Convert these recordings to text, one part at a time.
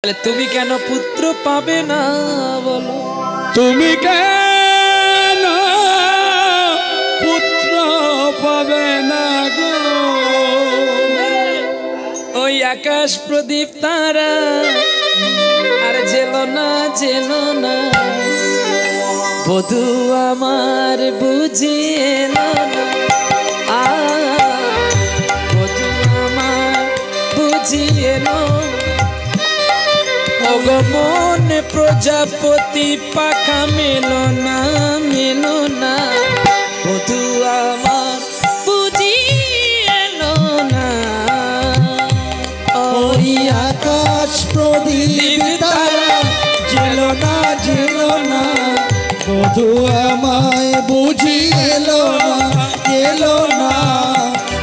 তুমি কেন পুত্র পাবে না বলো, তুমি কেন পুত্র পাবে না গো? ওই আকাশ প্রদীপ তারা আর জেলো না বধু আমার বুঝি এলো না, বধু আমার বুঝি এলো। মন প্রজাপতি পাখা মেলো না বধু আমার বুঝি এলো না। ওই আকাশ প্রদীপ তারা জেলো না বধু আমায় বুঝি এলো না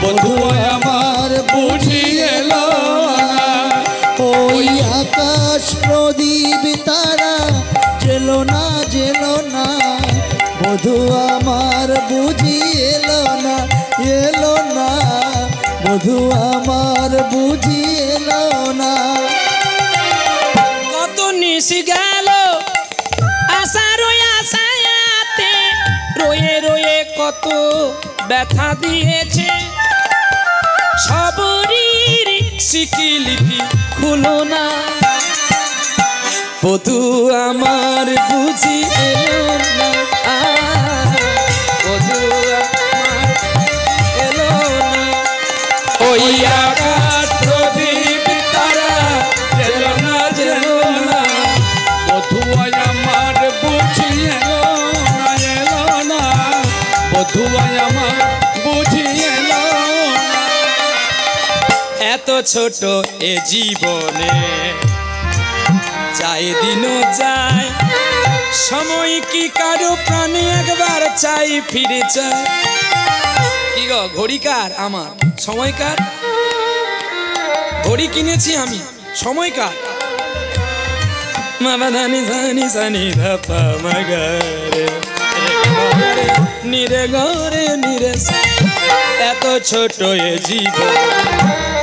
বধু আমার বুঝি এলো না। ওই আকাশ প্রদীপ তারা জেলো না বধু আমার বুঝি এলো না বধু আমার বুঝি এলো না। কত নিশি গেল আশাতে রয়ে কত ব্যথা দিয়েছে, সবরির শিকিলিপি খুলো না বধু আমার বুঝি এলো না, বধু আমার এলো না। ওই আকাশ প্রদীপ তারা জেলো না বধু আমার বুঝি এলো না বধু আমার বুঝি এলো না। এত ছোট এ জীবনে যায় দিনও যায়, সময় কি কারো প্রাণে একবার চাই ফিরে চাই। কি গো ঘড়িকার আমার সময়কার, ঘড়ি কিনেছি আমি সময়কার। মাবাধানি জানি সানি ধাপা মাগারে নিরে গরে নিরে। এত ছোট এ জীবন,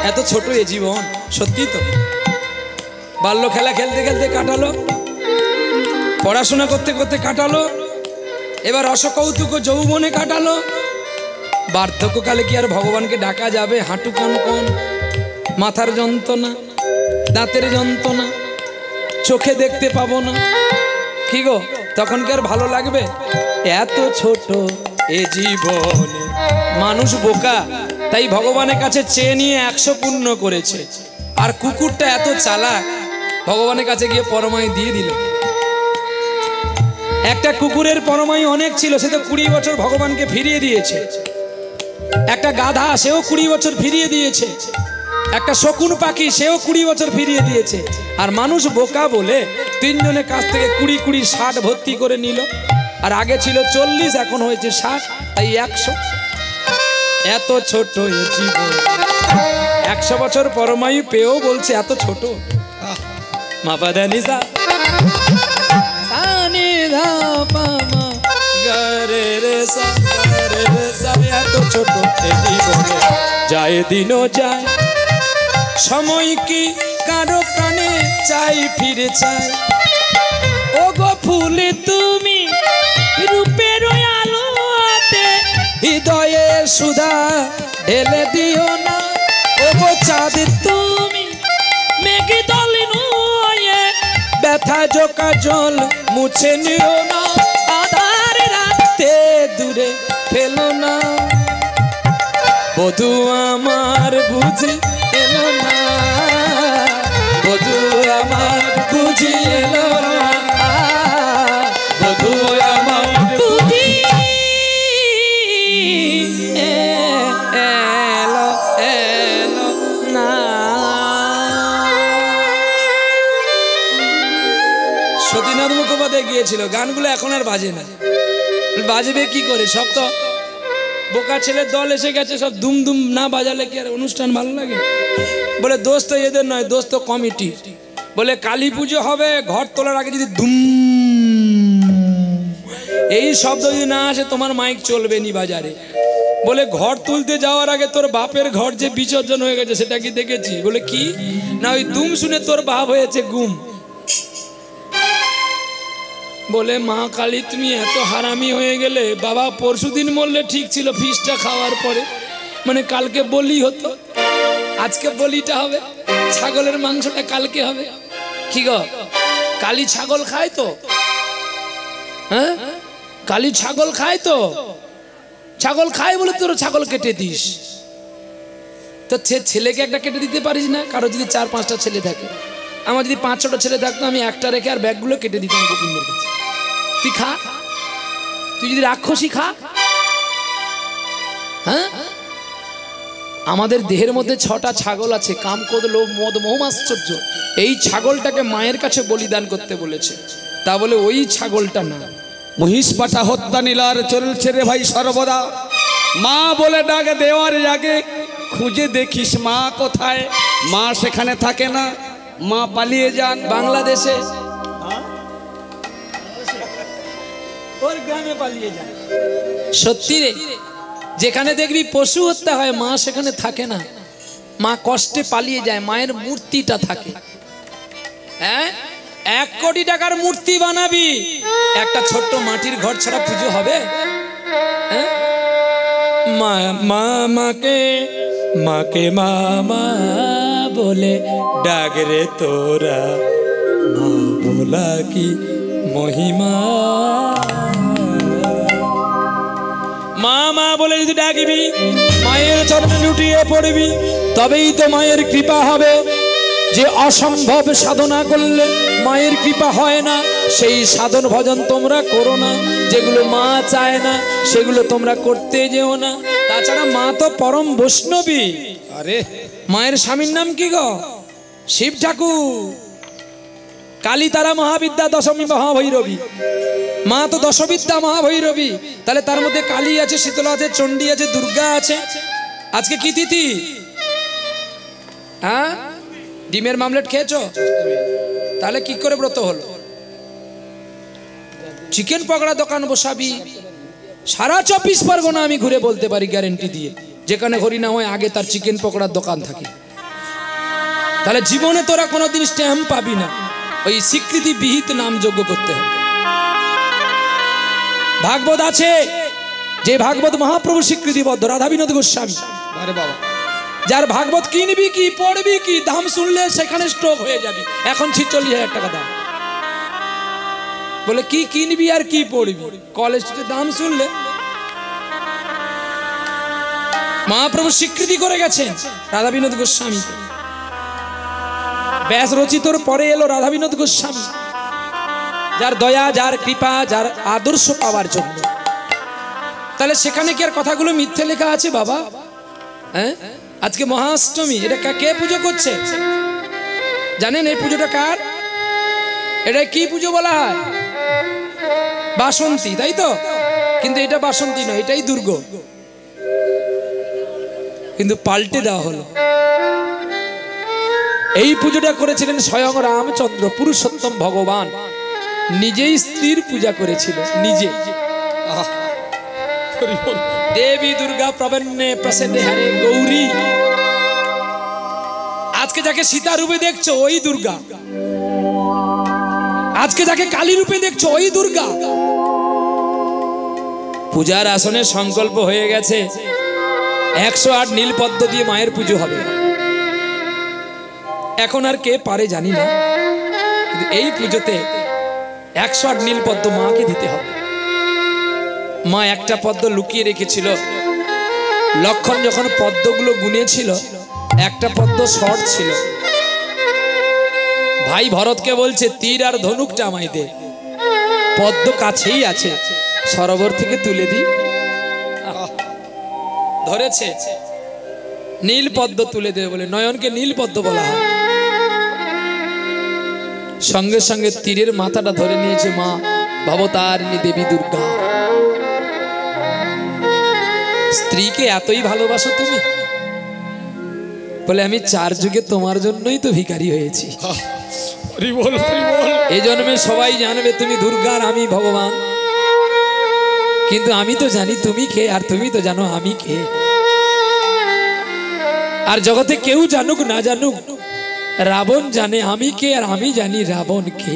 এত ছোট এ জীবন, সত্যি তো। বাল্য খেলা খেলতে খেলতে কাটালো, পড়াশোনা করতে করতে কাটালো, এবার রসকৌতুক যৌবনে কাটালো। বার্ধক্যকালে কি আর ভগবানকে ডাকা যাবে? হাঁটু কন, মাথার যন্ত্রণা, দাঁতের যন্ত্রণা, চোখে দেখতে পাবো না, কি গো তখন কি আর ভালো লাগবে? এত ছোট এ জীবনে মানুষ বোকা, তাই ভগবানের কাছে চেয়ে নিয়ে 100 পূর্ণ করেছে। আর কুকুরটা এত চালাক, ভগবানের কাছে গিয়ে পরমায়ু দিয়ে দিল। একটা কুকুরের পরমায়ু অনেক ছিল, সে তো 20 বছর ভগবানকে ফিরিয়ে দিয়েছে। একটা গাধা, সেও 20 বছর ফিরিয়ে দিয়েছে। একটা শকুন পাখি, সেও 20 বছর ফিরিয়ে দিয়েছে। আর মানুষ বোকা বলে 3 জনের কাছ থেকে 20 60 ভর্তি করে নিল। আর আগে ছিল 40, এখন হয়েছে 60, তাই 100। এত ছোট এ জীবন, 100 বছর পরমায়ু পেয়েও বলছে এত ছোট। মাপাদানিসা সানি ধাপা মা গরে রে সা এত ছোট এ জীবনে যায় দিনও যায়, সময় কি কারো প্রাণে চাই ফিরে চাই। ও গো ফুলে তুমি রূপের আলোতে হৃদয়ে সুধা ঢেলে দিও না। ও গো চাঁদ তুমি মেঘে দলে নয়ে ব্যথা জোকা জল মুছে নিও না। আধার রাতে দূরে ফেলো না বধু আমার বুঝি এলো না, বধু আমার বুঝি এলো না, বধু আমার বুঝি এলো না। সতীনাথ মুখোপাধ্যায় গিয়েছিল, গানগুলো এখন আর বাজে না। বাজবে কি করে? সব তো বোকা ছেলের দল এসে গেছে, সব দুম দুম না বাজালে কি আর অনুষ্ঠান ভালো লাগে? বলে দোষ তো এদের নয়, দোষ তো কমিটি। বলে কালী পুজো হবে, ঘর তোলার আগে যদি দুম এই শব্দ যদি না আসে তোমার মাইক চলবে নি বাজারে। বলে ঘর তুলতে যাওয়ার আগে তোর বাপের ঘর যে বিসর্জন হয়ে গেছে সেটা কি দেখেছি? বলে কি না, ওই দুম শুনে তোর বাপ হয়েছে গুম। বলে মা কালী তুমি এত হারামি হয়ে গেলে, বাবা পরশুদিন মরলে ঠিক ছিল ফিসটা খাওয়ার পরে, মানে কালকে বলি হতো, আজকে বলিটা হবে, ছাগলের মাংসটা কালকে হবে। কি গো কালী ছাগল খায় তো? হ্যাঁ কালী ছাগল খায় তো, ছাগল খায় বলে তোর ছাগল কেটে দিস। তো ছেলেকে একটা কেটে দিতে পারিস না? কারো যদি 4-5টা ছেলে থাকে, আমার যদি 5-6টা ছেলে থাকতো আমি একটা রেখে আর ব্যাগগুলো কেটে দিতাম গোবিন্দের কাছে। তুই খা, তুই যদি রাক্ষসী খা। হ্যাঁ আমাদের দেহের মধ্যে 6টা ছাগল আছে, কাম, ক্রোধ, লোভ, মদ, মোহ, আশ্চর্য। এই ছাগলটাকে মায়ের কাছে বলিদান করতে বলেছে, তা বলে ওই ছাগলটা না। মহিষ পাঠা হত্যা নীলার চলছে রে ভাই সর্বদা, মা বলে ডাক দেওয়ার আগে খুঁজে দেখিস মা কোথায়। মা সেখানে থাকে না, মা পালিয়ে যান বাংলাদেশে, ওর গ্রামে পালিয়ে যান। সত্যি রে, যেখানে দেখবি পশু হত্যা হয় মা সেখানে থাকে না, মা কষ্টে পালিয়ে যায়, মায়ের মূর্তিটা থাকে। হ্যাঁ 1 কোটি টাকার মূর্তি বানাবি, একটা ছোট্ট মাটির ঘর ছাড়া পুজো হবে? হ্যাঁ মা মা মাকে মাকে মামা বলে ডাক রে তোরা, মা বলা কি মহিমা। মা মা বলে যদি ডাকবি, মায়ের চরণে লুটিয়ে পড়বি, তবেই তো মায়ের কৃপা হবে। যে অসম্ভব সাধনা করলে মায়ের কৃপা হয় না, সেই সাধন ভজন তোমরা করো না। যেগুলো মা চায় না সেগুলো তোমরা করতে যেও না। তাছাড়া মা তো পরম বৈষ্ণবী। আরে মায়ের স্বামীর নাম কি গো? শিব ঠাকুর। কালী তারা মহাবিদ্যা দশমী মহাভৈরবী, মা তো দশবিদ্যা মহাভৈরবী। তাহলে তার মধ্যে কালী আছে, শীতলা আছে, চণ্ডী আছে, দুর্গা আছে। আজকে কি তিথি? হ্যাঁ ডিমের মামলেট খেয়েছো? তাহলে কি করে ব্রত হলো? চিকেন পকোড়া দোকান বসাবি, সারা 24 পরগনা আমি ঘুরে বলতে পারি গ্যারেন্টি দিয়ে, যেখানে হরি না হয় আগে তার চিকেন পকোড়ার দোকান থাকে। তাহলে জীবনে তোরা কোনোদিন স্ট্যাম্প পাবি না, ওই স্বীকৃতি বিহিত নাম যোগ্য করতে হবে। ভাগবত আছে, যে ভাগবত মহাপ্রভু স্বীকৃতিবদ্ধ, রাধা বিনোদ গোস্বামী। আরে বাবা, যার ভাগবত কিনবি কি পড়বি কি, দাম শুনলে সেখানে স্ট্রোক হয়ে যাবে। এখন 46,000 টাকা দাম। বলে কি কিনবি আর কি পড়বি, কলেজের দাম শুনলে। মহাপ্রভু স্বীকৃতি করে গেছেন রাধা বিনোদ গোস্বামী। ব্যাস রচিতর পরে এলো রাধা বিনোদ গোস্বামী, যার দয়া, যার কৃপা, যার আদর্শ পাওয়ার জন্য। তাহলে সেখানে কি আর কথাগুলো মিথ্যে লেখা আছে বাবা? হ্যাঁ আজকে মহাষ্টমী, এটা কে পুজো করছে জানেন? এই পুজোটা কার? এটা কি পুজো বলা হয়? বাসন্তী, তাই তো? কিন্তু এটা বাসন্তী নয়, এটাই দুর্গা। কিন্তু পাল্টে দেওয়া হলো। এই পুজোটা করেছিলেন স্বয়ং রামচন্দ্র, পুরুষোত্তম ভগবান নিজেই স্ত্রীর পূজা করেছিল নিজে। দেবী দুর্গা প্রবন্নে প্রসেদে হারে গৌরী। আজকে যাকে সীতা রূপে দেখছো ওই দুর্গা, আজকে যাকে কালী রূপে দেখছো ওই দুর্গা। পূজার আসনে সংকল্প হয়ে গেছে 108 নীল পদ্ম দিয়ে মায়ের পুজো হবে। এখন আর কে পারে জানি না, কিন্তু এই পুজোতে 108 নীল পদ্ম মাকে দিতে হবে। মা একটা পদ্ম লুকিয়ে রেখেছিল। লক্ষণ যখন পদ্মগুলো গুনেছিল, একটা পদ্ম শর্ট ছিল। ভাই ভরতকে বলছে তীর আর ধনুকটা আমায় দে, পদ্ম কাছেই আছে, সরোবর থেকে তুলে দি। ধরেছে নীল পদ্ম তুলে দেবে বলে, নয়নকে নীল পদ্ম বলা হয়। সঙ্গে সঙ্গে তীরের মাথাটা ধরে নিয়েছে মা ভবতারিণী দেবী দুর্গা। স্ত্রীকে এতই ভালোবাসো তুমি? বলে আমি 4 যুগে তোমার জন্যই তো ভিখারি হয়েছি। এই জন্মে সবাই জানবে তুমি দুর্গা আর আমি ভগবান। কিন্তু আমি তো জানি তুমি কে, আর তুমি তো জানো আমি কে। আর জগতে কেউ জানুক না জানুক, রাবণ জানে আমি কে, আর আমি জানি রাবণ কে।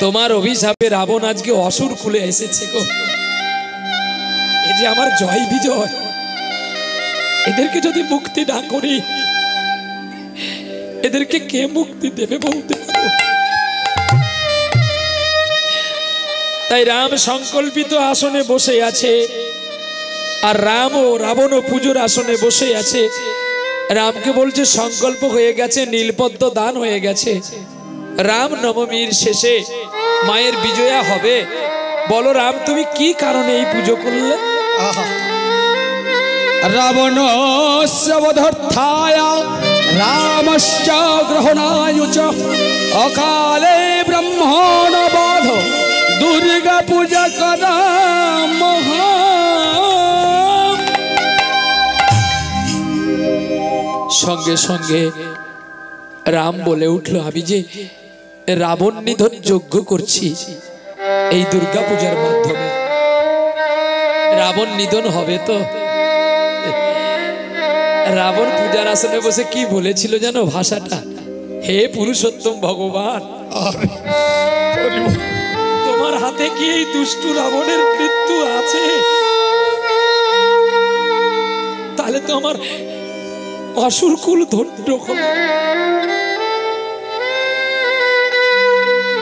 তোমার অভিশাপে রাবণ আজকে অসুর কুলে এসেছে গো। এ যে আমার জয় বিজয়, এদেরকে যদি মুক্তি না করি, এদেরকে কে মুক্তি দেবে বলতে পারো? তাই রাম সংকল্পিত আসনে বসে আছে, আর রাম ও রাবণ ও পুজোর আসনে বসে আছে। রামকে বলছে সংকল্প হয়ে গেছে, নীলপদ্ম দান হয়ে গেছে, রাম নবমীর শেষে মায়ের বিজয়া হবে। বলো রাম, তুমি কি কারণে এই পুজো করলে? রাবণ বধর্থায় রামশ্চ গ্রহণায় চ অকালে ব্রহ্মণ বধ দুর্গা পূজা করা মহা। সঙ্গে সঙ্গে রাম বলে উঠল, আমি যে রাবণ নিধন যজ্ঞ করছি এই দুর্গা পূজার মাধ্যমে। রাবণ নিধন হবে তো? রাবণ পূজার আসনে বসে কি বলেছিল জানো ভাষাটা? হে পুরুষোত্তম ভগবান, তোমার হাতে কি এই দুষ্টু রাবণের মৃত্যু আছে? তাহলে তো আমার অসুর কুল ধন্য হবে।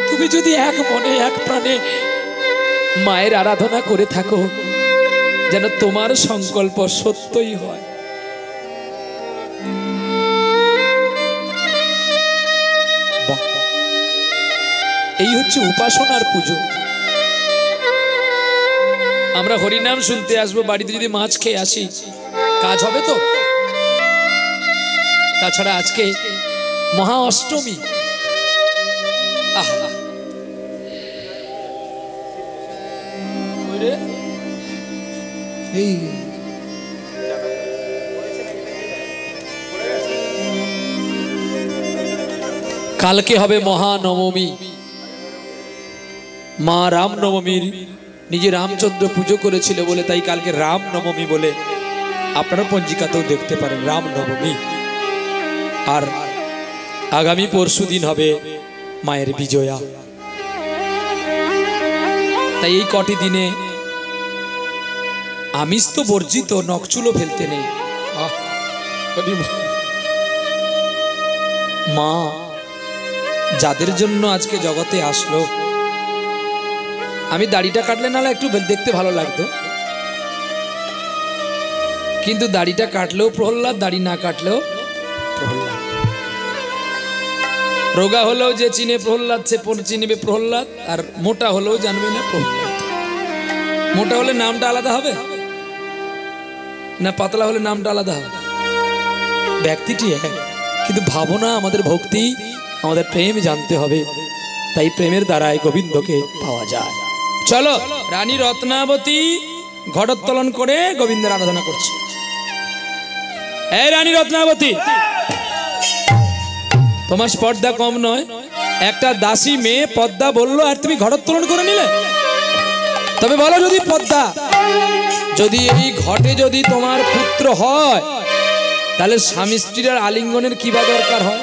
তুমি যদি এক মনে এক প্রাণে মায়ের আরাধনা করে থাকো, যেন তোমার সংকল্প সত্যই হয়। এই হচ্ছে উপাসনার পুজো। আমরা হরিনাম শুনতে আসবো, বাড়িতে যদি মাছ খেয়ে আসি কাজ হবে তো? তাছাড়া আজকে মহা অষ্টমী। আহা, কালকে হবে মহানবমী। মা রামনবমীর নিজে রামচন্দ্র পুজো করেছিল বলে তাই কালকে রামনবমী বলে আপনারা পঞ্জিকাতেও দেখতে পারেন রামনবমী। আর আগামী পরশু দিন হবে মায়ের বিজয়া। তাই এই কটি দিনে আমিষ তো বর্জিত, নখচুলও ফেলতে নেই। মা যাদের জন্য আজকে জগতে আসলো, আমি দাড়িটা কাটলে নাহলে একটু দেখতে ভালো লাগতো, কিন্তু দাড়িটা কাটলেও প্রহ্লাদ, দাড়ি না কাটলেও প্রহ্লাদ। রোগা হলেও যে চিনে প্রহ্লাদ সে চিনবে প্রহ্লাদ, আর মোটা হলেও জানবে না প্রহ্লাদ। মোটা হলে নামটা আলাদা হবে না, পাতলা হলে নামটা আলাদা হবে? ব্যক্তিটি এক, কিন্তু ভাবনা আমাদের ভক্তি, আমাদের প্রেম জানতে হবে। তাই প্রেমের দ্বারাই গোবিন্দকে পাওয়া যায়। চলো, রানী রত্নাবতী ঘটোত্তোলন করে গোবিন্দের আরাধনা করছে। এই রানী রত্নাবতী, তোমার স্পর্ধা কম নয়। একটা দাসী মেয়ে পদ্মা বললো আর তুমি ঘটোত্তোলন করে নিলে। তবে বলো, যদি পদ্মা, যদি এই ঘটে যদি তোমার পুত্র হয়, তাহলে স্বামী স্ত্রীর আলিঙ্গনের কি বা দরকার হয়?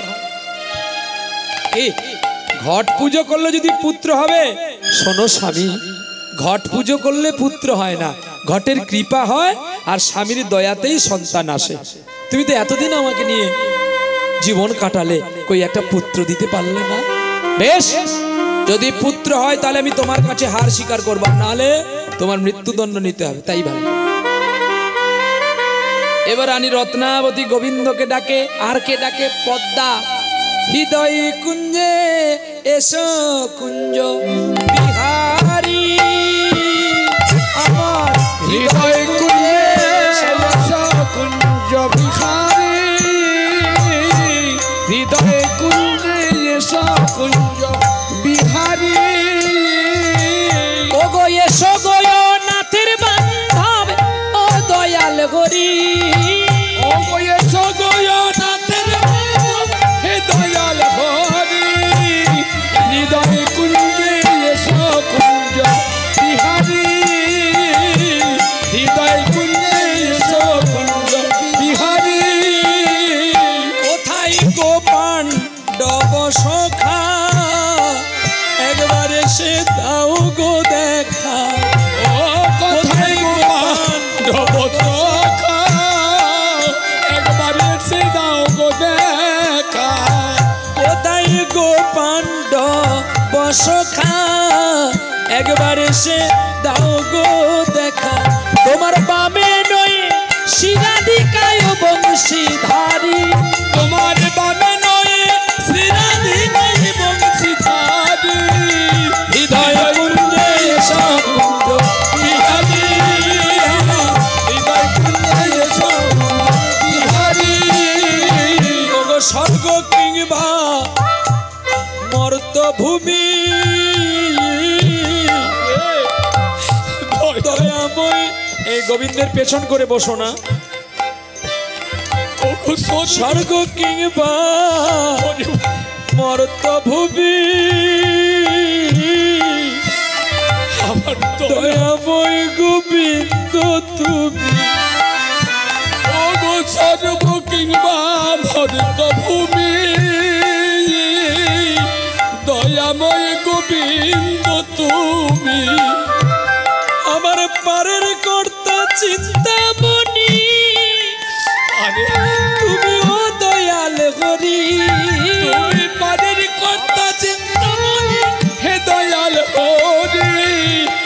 ঘট পুজো করলে যদি পুত্র হবে, শোনো স্বামী, ঘট পুজো করলে পুত্র হয় না, ঘটের কৃপা হয়, আর স্বামীর দয়াতেই সন্তান আসে। তুমি তো এতদিন আমাকে নিয়ে জীবন কাটালে, কই একটা পুত্র দিতে পারলে না? বেশ, যদি পুত্র হয় তাহলে আমি তোমার কাছে হার স্বীকার করব, নাহলে তোমার মৃত্যুদণ্ড নিতে হবে। তাই ভালো। এবার রানী রত্নাবতী গোবিন্দকে ডাকে, আর কে ডাকে? পদ্মা। হৃদয় কুঞ্জে এসো কুঞ্জ বিহারী, আমার হৃদয় কুঞ্জে এসো কুঞ্জ বিহারী, হৃদয় কুঞ্জে এসো কুঞ্জ বিহারী। ও গো এসো গো নাথের বান্ধব, ও দয়াল গরি, ও গো এসো গো নাথের বান্ধব, হে দয়াল গরি, হৃদয় কুঞ্জে এসো কুঞ্জ পাণ্ডব সখা একবার এসে দাও গো দেখা। ও কোথায় গো পাণ্ডব সখা একবার এসে দাও গো দেখা। কোথায় গো পাণ্ডব সখা একবার এসে দাও গো দেখা। তোমার বামে নয় শিরাধিকায় বংশীধারী, তোমার বামে নয় শিরাধিকায় বংশীধারী। হৃদয় কুঞ্জে এসো কুঞ্জ বিহারী, হৃদয় কুঞ্জে এসো বিহারী। ওগো স্বর্গ কিংবা মর্ত ভূমি দয়াময়। এই গোবিন্দের পেছন করে বসো না। স্বর্গ কিংবা মর্ত ভূমি দয়াময় গোবিন্দ তুমি। ওগো স্বর্গ কিংবা মর্ত ভূমি দয়াময় গোবিন্দ তুমি। আমার পারের কর্তা চিন্তামণি তুমি ও দয়াল হরি। তুমি পারের কর্তা চিন্তামণি হে দয়াল হরি।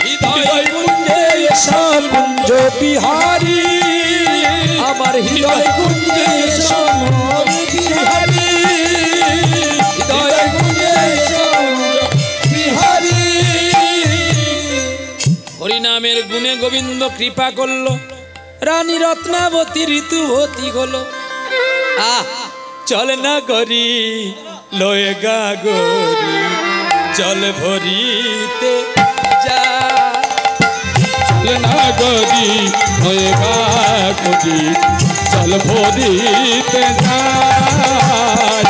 হৃদয় কুঞ্জে এসো কুঞ্জ বিহারী, আমার হৃদয় কুঞ্জে এসো বিহারী। হৃদয় কুঞ্জে এসো বিহারী। হরিনামের গুণে গোবিন্দ কৃপা করল, রানী রত্নাবতী ঋতুবতী হলো। চল না গরি লয়ে গা গরি জল ভরিতে যা। চল না গরি লয়ে গা গরি জল ভরিতে যায়।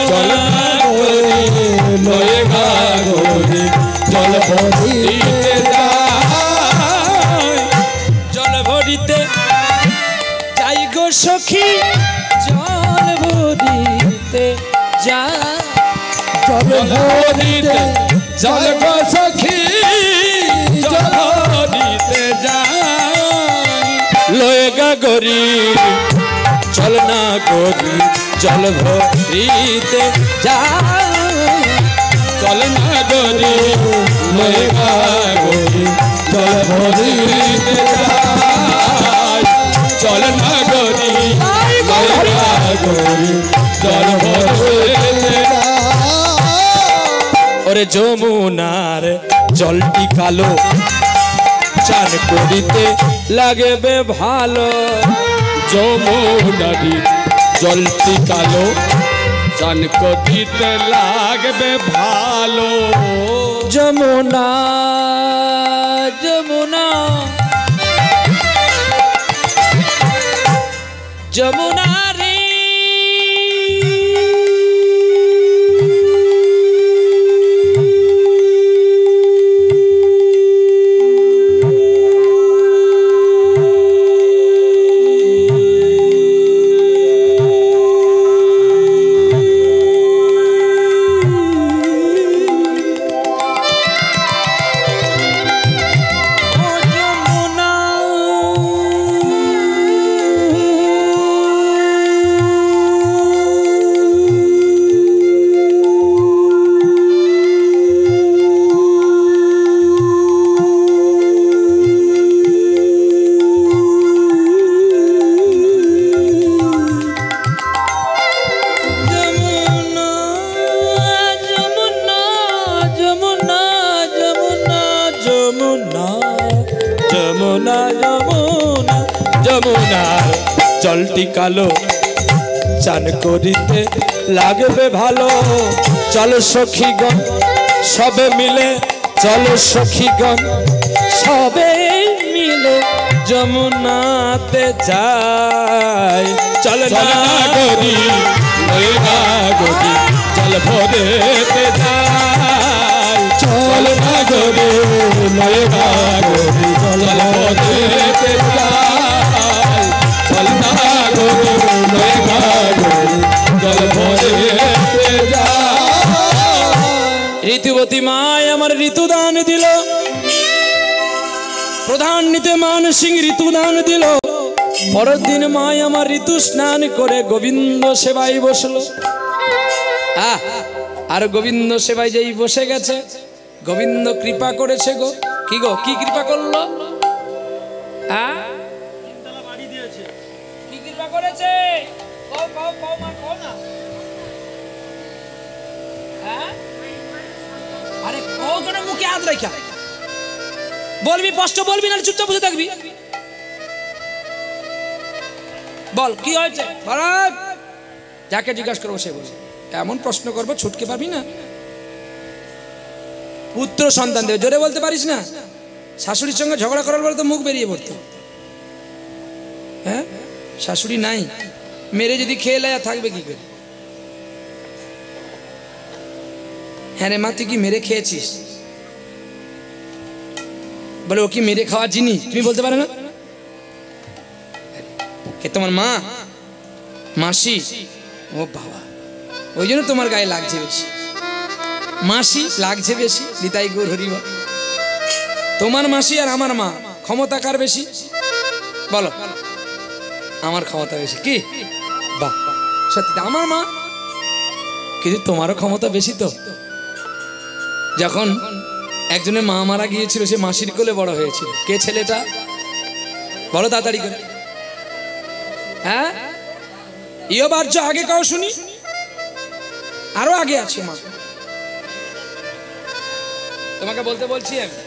চল না গরি লয়ে গা গরি জল ভরিতে যায়। জল ভরিতে যাই গো সখী জল ভরিতে যা। জল ভরিতে জল গো সখী জল ভরিতে যায়। লয়ে গা গরি চল না গরি জল ভরিতে যা। চল না গরি লয়ে গা গরি জল ভরিতে যায়। চল না গরি লয়ে গা গরি জল ভরিতে যায়। ওরে যমুনার জলটি কালো চান করিতে লাগবে ভালো। যমুনারি জলটি কালো চান করিতে লাগবে ভালো। যমুনা যমুনা যমুনা রে যমুনা যমুনা যমুনার জলটি কালো চান করিতে লাগবে ভালো। চলো সখীগণ সবে মিলে, চলো সখীগণ সবে মিলে যমুনাতে যাই। চল না গরি লয়ে গা গরি জল ভরিতে যায়। চল না গরি লয়ে গা গরি জল ভরিতে যায়। চল না গরি লয়ে গা গরি জল ভরিতে যায়। ঋতুবতী মায় আমার ঋতুদান দিল, প্রধান নিতে মান সিং ঋতুদান দিল। পরের দিন মায় আমার ঋতু স্নান করে গোবিন্দ সেবায় বসলো। আর গোবিন্দ সেবায় যেই বসে গেছে, গোবিন্দ কৃপা করেছে গো। কি গো, কি কৃপা করলো? কি কৃপা করেছে? আরে কৌন মুখে হাত রাখা বলবি, স্পষ্ট বলবি, না চুপচাপ বসে থাকবি। বল কি হয়েছে? যাকে জিজ্ঞাসা করবো সে বলবে। এমন প্রশ্ন করবো ছুটকে পাবি না। পুত্র সন্তান দেবে, জোরে বলতে পারিস না? শাশুড়ির সঙ্গে ঝগড়া করার পরে তো মুখ বেরিয়ে পড়তো। হ্যাঁ, শাশুড়ি নাই, মেরে যদি খেয়ে লায়া থাকবে কি করে? হ্যাঁ রে মা, তুই কি মেরে খেয়েছিস? বলে ও কি মেরে খাওয়া জিনিস? তুমি বলতে পারো না? কে তোমার মা? মাসি? ও বাবা, ওই জন্য তোমার গায়ে লাগছে বেশি। মাসি লাগছে বেশি, নিতাই গৌর হরি বল। তোমার মাসি আর আমার মা ক্ষমতা কার বেশি? বলো। আমার ক্ষমতা বেশি। কি বাহ, সত্যি আমার মা, কিন্তু তোমারও ক্ষমতা বেশি তো। যখন একজনের মা মারা গিয়েছিল, সে মাসির কোলে বড় হয়েছিল। কে ছেলেটা? বলো তাড়াতাড়ি করে। হ্যাঁ, ইও বার্য আগে কাও শুনি, আরো আগে আছে মা। তোমাকে বলতে বলছি আমি,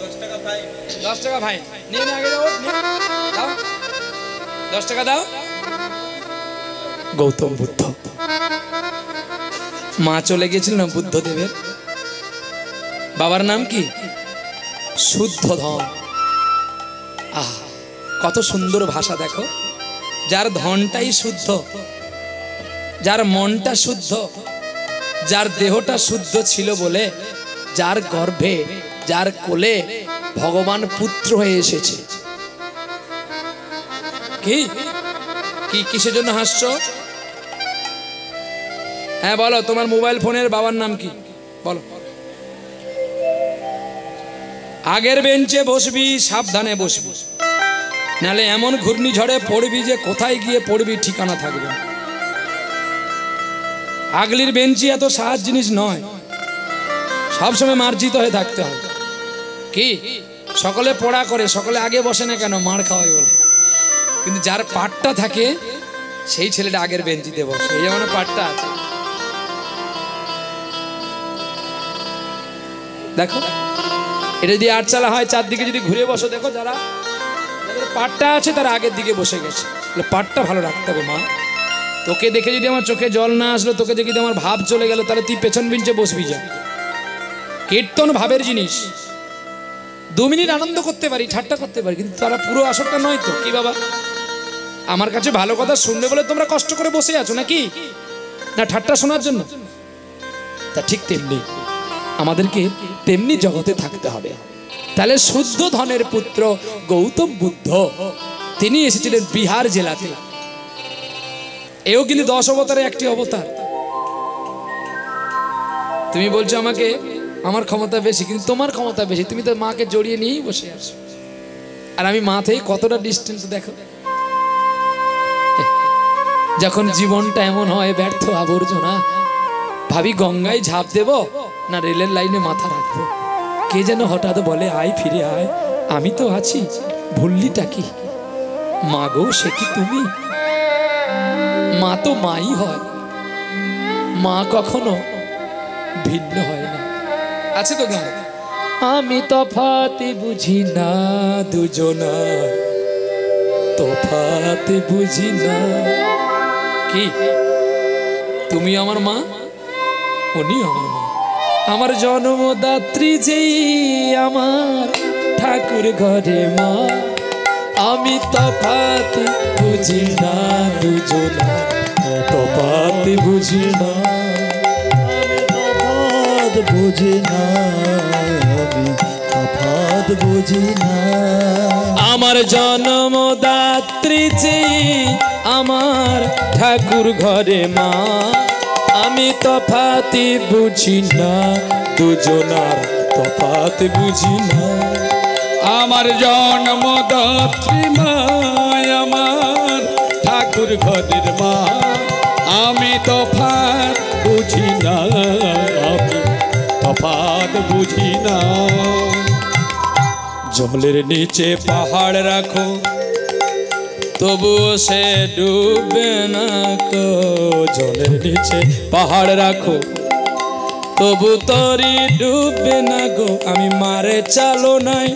10 টাকা ভাই, 10 টাকা ভাই নিয়ে নে, আগে যাও, দাও 10 টাকা দাও। গৌতম বুদ্ধ, মা চলে গিয়েছিল না বুদ্ধদেবের, বাবার নাম কি? শুদ্ধোধন। কত সুন্দর ভাষা দেখো। যার ধনটাই শুদ্ধ, যার মনটা শুদ্ধ, যার দেহটা শুদ্ধ ছিল বলে যার গর্ভে, যার কোলে ভগবান পুত্র হয়ে এসেছে। কি কি কিসের জন্য হাসছো? হ্যাঁ বলো, তোমার মোবাইল ফোনের বাবার নাম কি? বলো। আগের বেঞ্চে বসবি, সাবধানে বসবি, নালে এমন ঘূর্ণিঝড়ে পড়বি যে কোথায় গিয়ে পড়বি ঠিকানা থাকবে। আগলির বেঞ্চি এত সহজ জিনিস নয়, সবসময় মার্জিত হয়ে থাকতে হবে। কি সকলে পড়া করে, সকলে আগে বসে না কেন? মার খাওয়াই বলে। কিন্তু যার পাটটা থাকে সেই ছেলেটা আগের বেঞ্চিতে বসে, এই যেমন পাটটা আছে। দেখো, এটা যদি আটচালা হয়, চারদিকে যদি ঘুরে বসো, দেখো যারা পাটটা আছে তারা আগের দিকে বসে গেছে। পাটটা ভালো রাখতে হবে মা। তোকে দেখে যদি আমার চোখে জল না আসলো, তোকে দেখে যদি আমার ভাব চলে গেল, তাহলে তুই পেছন বেঞ্চে বসবি যা। কীর্তন ভাবের জিনিস। 2 মিনিট আনন্দ করতে পারি, ঠাট্টা করতে পারি, কিন্তু তারা পুরো আসরটা নয় তো। কি বাবা, আমার কাছে ভালো কথা শুনবে বলে তোমরা কষ্ট করে বসে আছো নাকি? না ঠাট্টা শোনার জন্য? তা ঠিক তেমনি আমাদেরকে তেমনি জগতে থাকতে হবে। তাহলে শুদ্ধ ধনের পুত্র গৌতম বুদ্ধ, তিনি এসেছিলেন বিহার জেলাতে। এও কিন্তু 10 অবতারে একটি অবতার। তুমি বলছো আমাকে আমার ক্ষমতা বেশি, কিন্তু তোমার ক্ষমতা বেশি। তুমি তো মাকে জড়িয়ে নিয়েই বসে আছো, আর আমি মা থেকে কতটা ডিস্টেন্স দেখো। যখন জীবনটা এমন হয় ব্যর্থ আবর্জনা, ভাবি গঙ্গায় ঝাঁপ দেব না রেলের লাইনে মাথা রাখবো। কে যেন হঠাৎ বলে, আয় ফিরে আয়, আমি তো আছি, ভুললিটা কি? মা গো, সে কি তুমি? মা তো মাই হয়, মা কখনো ভিন্ন হয় না। আছে তো গান, আমি তফাৎ বুঝি না দুজনার, তফাৎ বুঝি না। কি তুমি আমার মা, উনি আমার মা। আমার জন্মদাত্রী যেই আমার ঠাকুর ঘরে মা, আমি তফাৎ বুঝি না দুজনার, তফাৎ বুঝি না, তফাৎ বুঝি না, আমি তফাৎ বুঝি না। আমার জন্মদাত্রী যেই আমার ঠাকুর ঘরে মা, আমি তফাতি বুঝি না, দুজনার তফাত বুঝি না। আমার জন্মদাত্রী মা, আমার ঠাকুর ঘরের মা, আমি তফাৎ বুঝি না, আমি তফাৎ বুঝি না। জলের নিচে পাহাড় রাখো, তবুও সে ডুবে না কো। জলের নিচে পাহাড় রাখো, তবু তরি ডুবে না গো। আমি মারে চালো নাই,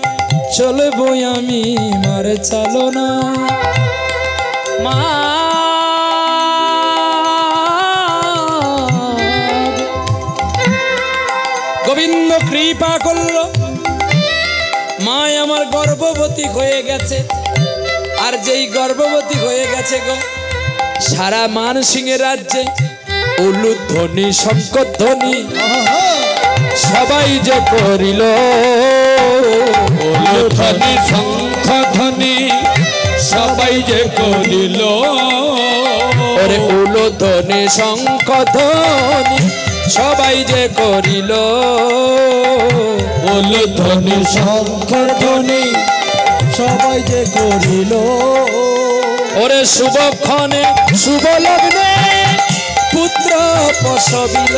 চলবো আমি মারে চালো না। মা গোবিন্দ কৃপা করলো, মা আমার গর্ভবতী হয়ে গেছে। আর যেই গর্ভবতী হয়ে গেছে গো, সারা মানসিংহের রাজ্যে উলুধ্বনি শঙ্খধ্বনি সবাই যে করিল। উলুধ্বনি শঙ্খধ্বনি সবাই যে করিল। ওরে উলুধ্বনি শঙ্খধ্বনি সবাই যে করিল। উলুধ্বনি শঙ্খধ্বনি সবাই যে করিল। ওরে শুভক্ষণে শুভ লগ্নে পুত্র প্রসবিল।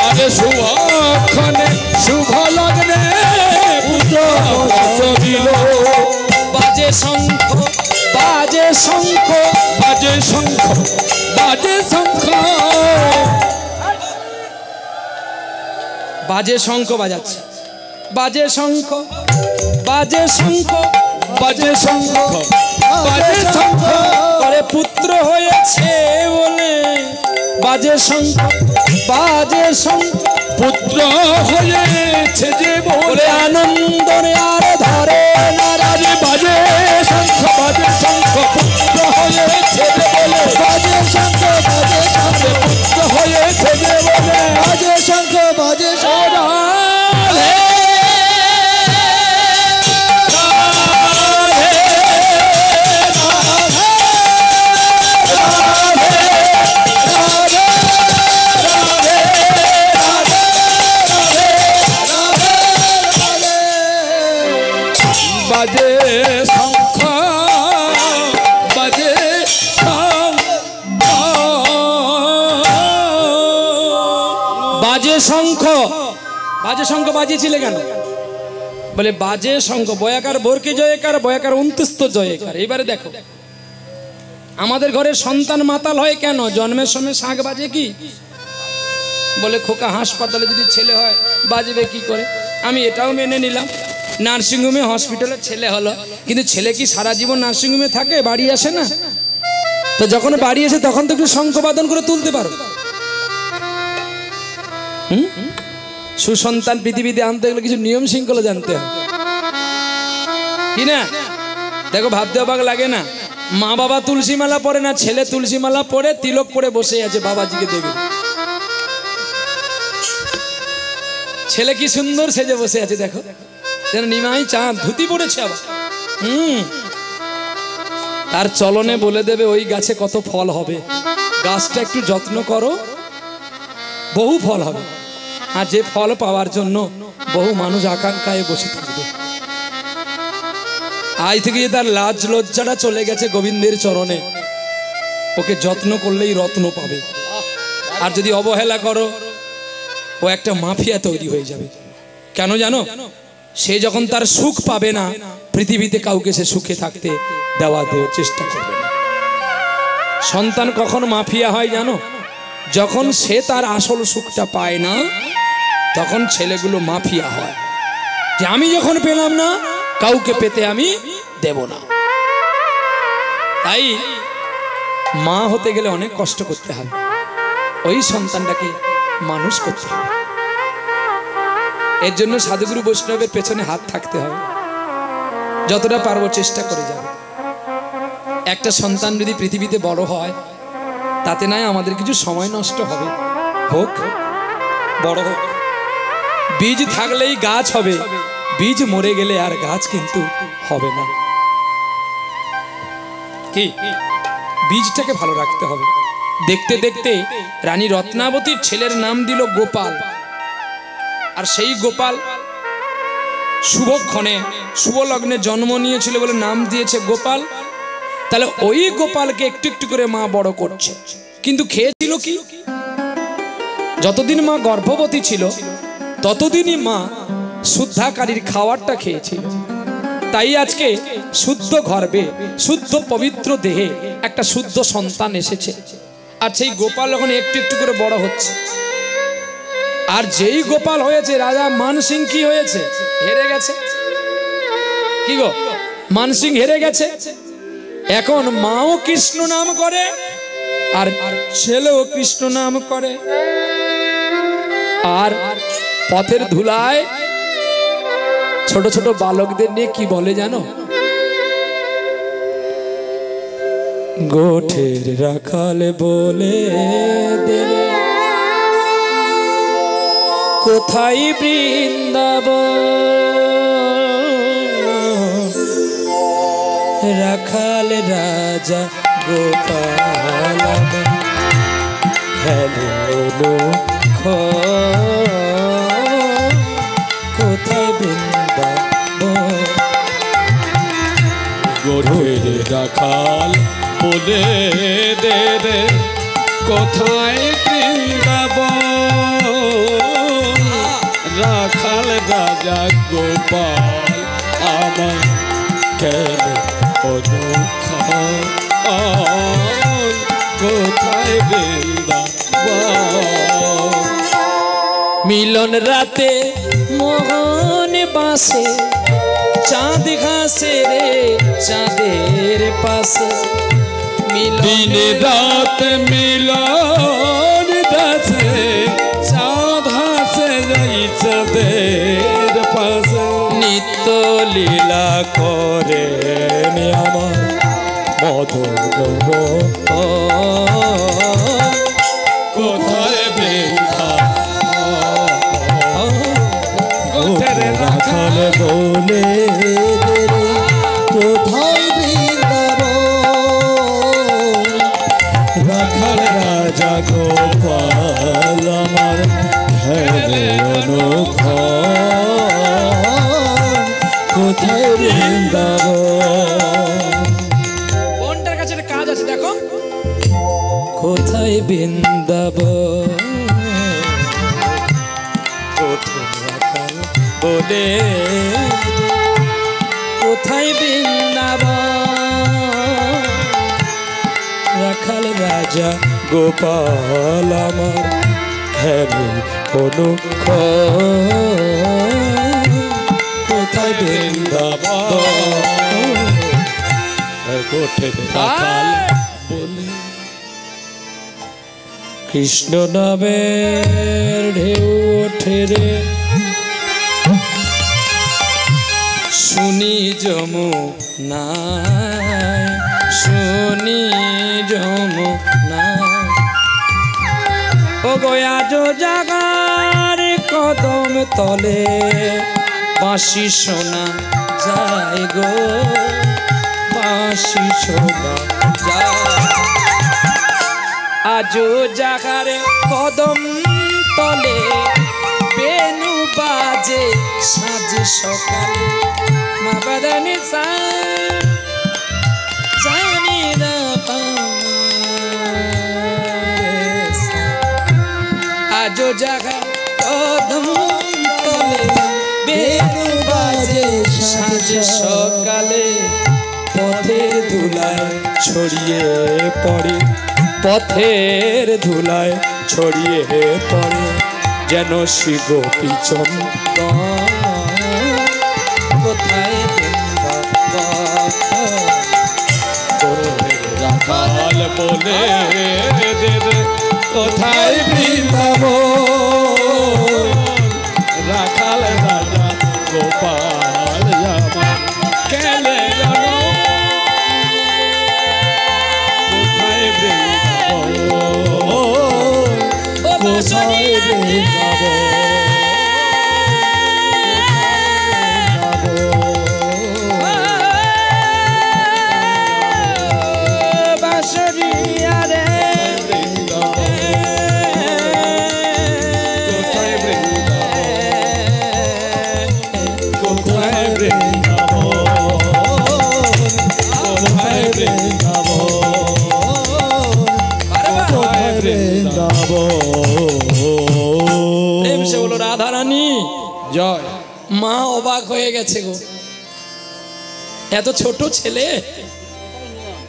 আরে শুভক্ষণে শুভ লগ্নে পুত্র প্রসবিল। বাজে শঙ্খ, বাজে শঙ্খ, বাজে শঙ্খ, বাজে শঙ্খ, বাজে শঙ্খ বাজাচ্ছে। বাজে শঙ্খ, বাজে শঙ্খ, বাজে শঙ্খ, বাজে শঙ্খ। করে পুত্র হয়েছে বলে বাজে শঙ্খ, বাজে শঙ্খ। পুত্র হয়েছে যে বলে আনন্দরে আর ধরে না রাজে। বাজে শঙ্খ, বাজে শঙ্খ, পুত্র হয়েছে যে বলে। বাজে শঙ্খ বাজে শঙ্খ, পুত্র হয়েছে যে বলে। বাজে শঙ্খ বাজে শঙ্খ। বাজে শঙ্খ, বাজে শঙ্খ, বাজে শঙ্খ, বাজে শঙ্খ বাজিয়েছিলে কেন? বলে বাজে শঙ্খ, বয়াকার বোরকে জয়কার, বয়াকার 29 জয়কার। এবারে দেখো, আমাদের ঘরে সন্তান মাতাল হয় কেন? জন্মের সময় শাঁখ বাজে কি? বলে খোকা হাসপাতালে যদি ছেলে হয় বাজবে কি করে? আমি এটাও মেনে নিলাম, নার্সিংহোমে হসপিটালে ছেলে হলো, কিন্তু ছেলে কি সারা জীবন নার্সিংহোমে থাকে? বাড়ি আসে না? তো যখন বাড়ি আসে তখন তো একটু শঙ্খ বাদন করে তুলতে পারো। সুসন্তান পৃথিবীতে আনতে গেলে কিছু নিয়ম শৃঙ্খলা জানতে হয় কি না? দেখো, ভাবতে অবাক লাগে না? মা বাবা তুলসী মালা পরে না, ছেলে তুলসী মালা পরে তিলক পরে বসে আছে, বাবাজিকে দেবে। ছেলে কি সুন্দর সেজে বসে আছে, দেখো যেন নিমাই চাঁদ, ধুতি পড়েছে আবার। তার চলনে বলে দেবে ওই গাছে কত ফল হবে। গাছটা একটু যত্ন করো, বহু ফল হবে। আর যে ফল পাওয়ার জন্য বহু মানুষ আকাঙ্ক্ষায় বসে থাকবে। আজ থেকে যে তার লাজ লজ্জাটা চলে গেছে গোবিন্দের চরণে, ওকে যত্ন করলেই রত্ন পাবে। আর যদি অবহেলা করো, ও একটা মাফিয়া তৈরি হয়ে যাবে। কেন জানো? সে যখন তার সুখ পাবে না, পৃথিবীতে কাউকে সে সুখে থাকতে দেওয়ার চেষ্টা করবে না। সন্তান কখন মাফিয়া হয় জানো? যখন সে তার আসল সুখটা পায় না, তখন ছেলেগুলো মাফিয়া হয়, যে আমি যখন পেলাম না, কাউকে পেতে আমি দেব না। তাই মা হতে গেলে অনেক কষ্ট করতে হবে, ওই সন্তানটাকে মানুষ করতে হবে। এর জন্য সাধুগুরু বৈষ্ণবের পেছনে হাত থাকতে হবে, যতটা পারবো চেষ্টা করে যাবে। একটা সন্তান যদি পৃথিবীতে বড় হয়, তাতে নয় আমাদের কিছু সময় নষ্ট হবে, হোক বড় হোক। বীজ থাকলেই গাছ হবে, বীজ মরে গেলে আর গাছ কিন্তু হবে না। কি? বীজটাকে ভালো রাখতে হবে। দেখতে দেখতে রানী রত্নাবতীর ছেলের নাম দিল গোপাল। আর সেই গোপাল শুভক্ষণে শুভ লগ্নে জন্ম নিয়েছিল বলে নাম দিয়েছে গোপাল। তাহলে ওই গোপালকে একটু একটু করে মা বড় করছে। কিন্তু খেয়েছিল কি? যতদিন মা গর্ভবতী ছিল ততদিনই মা শুদ্ধাকারীর খাবারটা খেয়েছিল। তাই আজকে শুদ্ধ গর্ভে শুদ্ধ পবিত্র দেহে একটা শুদ্ধ সন্তান এসেছে। আর সেই গোপাল এখন একটু একটু করে বড় হচ্ছে। আর যেই গোপাল হয়েছে, রাজা মানসিং কি হয়েছে? হেরে গেছে। কি গো, মানসিং হেরে গেছে। এখন মাও কৃষ্ণ নাম করে আর ছেলেও কৃষ্ণ নাম করে। আর পথের ধুলায় ছোট ছোট বালকদের নিয়ে কি বলে জানো? গোঠের রাখাল বলে দেবে কোথায় বৃন্দাবন, রাখাল রাজা গোপাল খেলো কোথায় বৃন্দাবন। গোঠের রাখাল বলে দে রে কোথায় বৃন্দাবন, রাখাল রাজা গোপাল আমার কেন দুঃখ, কোথায় বৃন্দাবন। মিলন রাতে মোহন বাসে চাঁদ ঘাসে রে চাঁদের পাশে। দিন রাত মিলন দাসে চাঁদ হাসে যাই চাঁদের পাশে। নিত্য লীলা করে আমার মধুর কোথায় বৃন্দাবন, গোঠের রাখাল বলে দে রে কোথায় বৃন্দাবন, রাখাল রাজা গোপাল আমার হেরে অনুখ, কোথায় বৃন্দাবন। কোনটার কাছে একটা কাজ আছে দেখো, কোথায় বৃন্দাবন বলে কোথায় বৃন্দাবন, রাখাল রাজা গোপাল আমার হেরে অনুখ, কোথায় বৃন্দাবন। গোঠের রাখাল বলে কৃষ্ণ নামের ঢেউ ওঠে রে শুনি যমুনায়, শুনি যমুনায়। ও গয়া যো জাগার কদম তলে বাঁশি শোনা যায় গো, বাঁশি শোনা যায়। আজো জাগার কদম তলে বেনু বাজে সাজ সকালে। মা বাদানি জানি না আজো জাগা কদম তলে বেনু বাজে সাজ সকালে। পথের ধুলায় ছড়িয়ে পড়ে, পথের ধুলায় ছড়িয়ে পড়ে যেন শ্রী গোপী চন্দন, কোথায় রাখাল বলে দে কোথায় বৃন্দাবন, রাখাল রাজা গোপাল আমার কেলে জানো কোথায় বৃন্দাবন, কোথায় বৃন্দাবন। জয়। মা অবাক হয়ে গেছে গো, এত ছোট ছেলে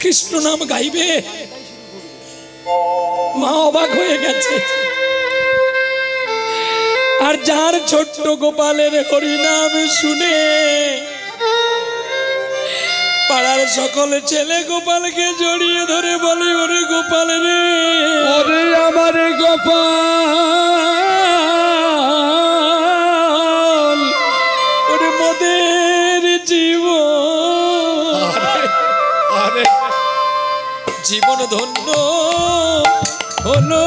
কৃষ্ণ নাম গাইবে, মা অবাক হয়ে গেছে। আর যার ছোট্ট গোপালের হরিনাম শুনে পাড়ার সকল ছেলে গোপালকে জড়িয়ে ধরে বলে, ওরে গোপাল রে, ওরে আমার গোপাল, ওরে মোদের জীবন, জীবন ধন্য হলো।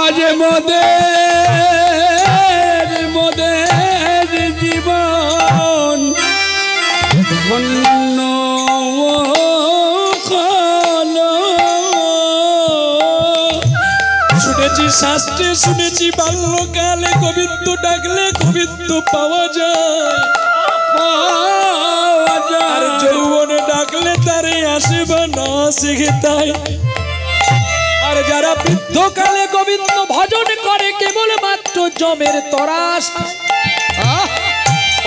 আজ মোদের জীবন ধন্য হলো। শুনেছি শাস্ত্রে, শুনেছি বাল্যকালে গোবিন্দ ডাকলে গোবিন্দ পাওয়া যায়, আর যৌবনে ডাকলে তারে আসে বা না শিখে তাই। আর যারা বৃদ্ধকালে গোবিন্দ ভজন করে কেবল মাত্র জমের তরাস।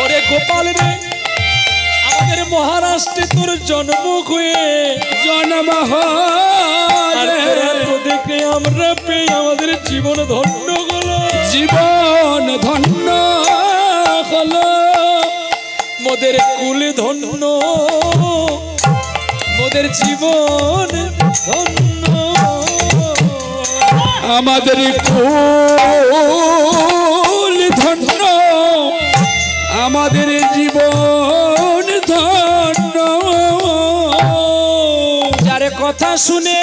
ওরে গোপাল রে, আমাদের মহারাষ্ট্রে তোর জন্ম হয়ে দেখে আমরা পেয়ে আমাদের জীবন ধন্য হলো, জীবন ধন্য হলো। মোদের কুলে ধন্য, মোদের জীবন ধন্য, আমাদের কুল ধন্য, আমাদের জীবন ধন্য। যার কথা শুনে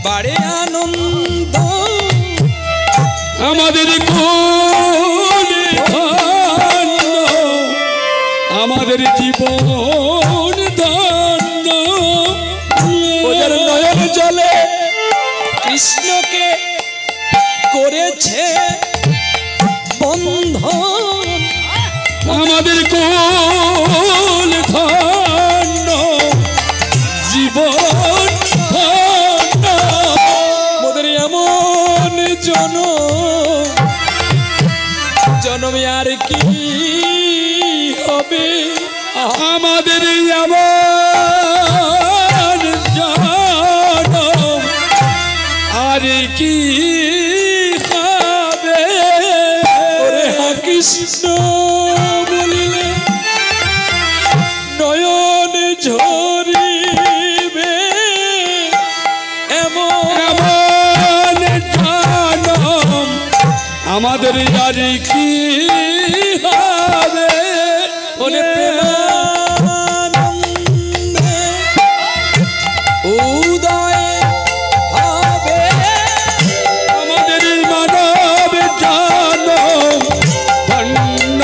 বাড়ে আনন্দ, আমাদের কুল ধন্য, আমাদের জীবন ধন্য। ওদের নয়ন জলে কৃষ্ণকে করেছে বন্ধন, আমাদের কুল ধন্য, জীবন ধন্য। মোদের এমন জনমে আর কি হবে, আমাদের এমন জনম আর কি হবে। ওরে কৃষ্ণ বলিলে নয়ন ঝরিবে, এমন জনম আমাদের আর কি হবে। ওরে প্রেমানন্দে উদয় হবে, আমাদের মানব জনম ধন্য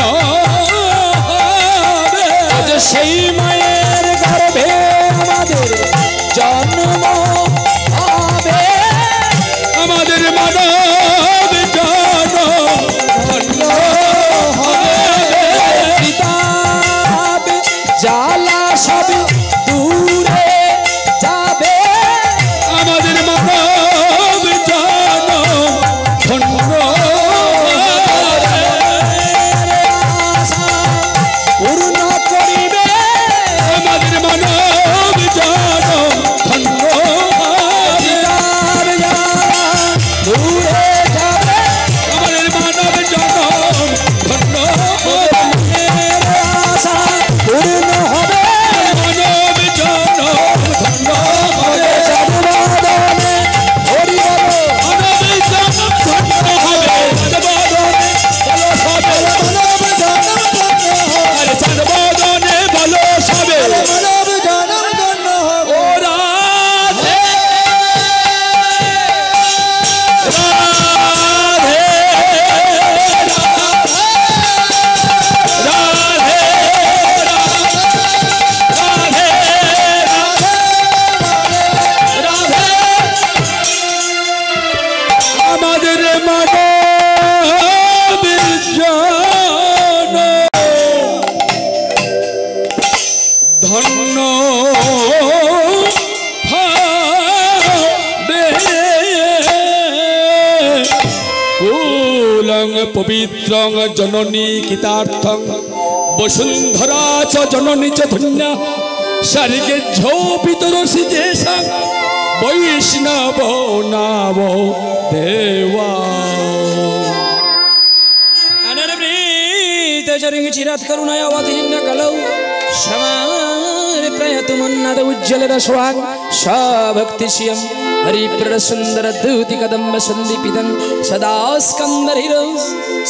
হবে। আজ সেই মায়ের গর্ভে আমাদের জন্ম হবে, আমাদের মানব জনম ধন্য হবে। পিতা পবিত্রং জননী কৃতার্থং বসুন্ধরা চ জননী চ ধন্য সারিগে ঝোপিতরসি যেষাং বৈষ্ণব নাম দেবা। চিরাত করুণায় অবতীর্ণ কলৌ সমার প্রয়তুমন্নদ উজ্জ্বল রসওয়াং সভক্তিশিয়ম হরিপ্রদ সুন্দর দ্যুতি কদম্ব সন্দীপিতং সদা স্কন্দরিরো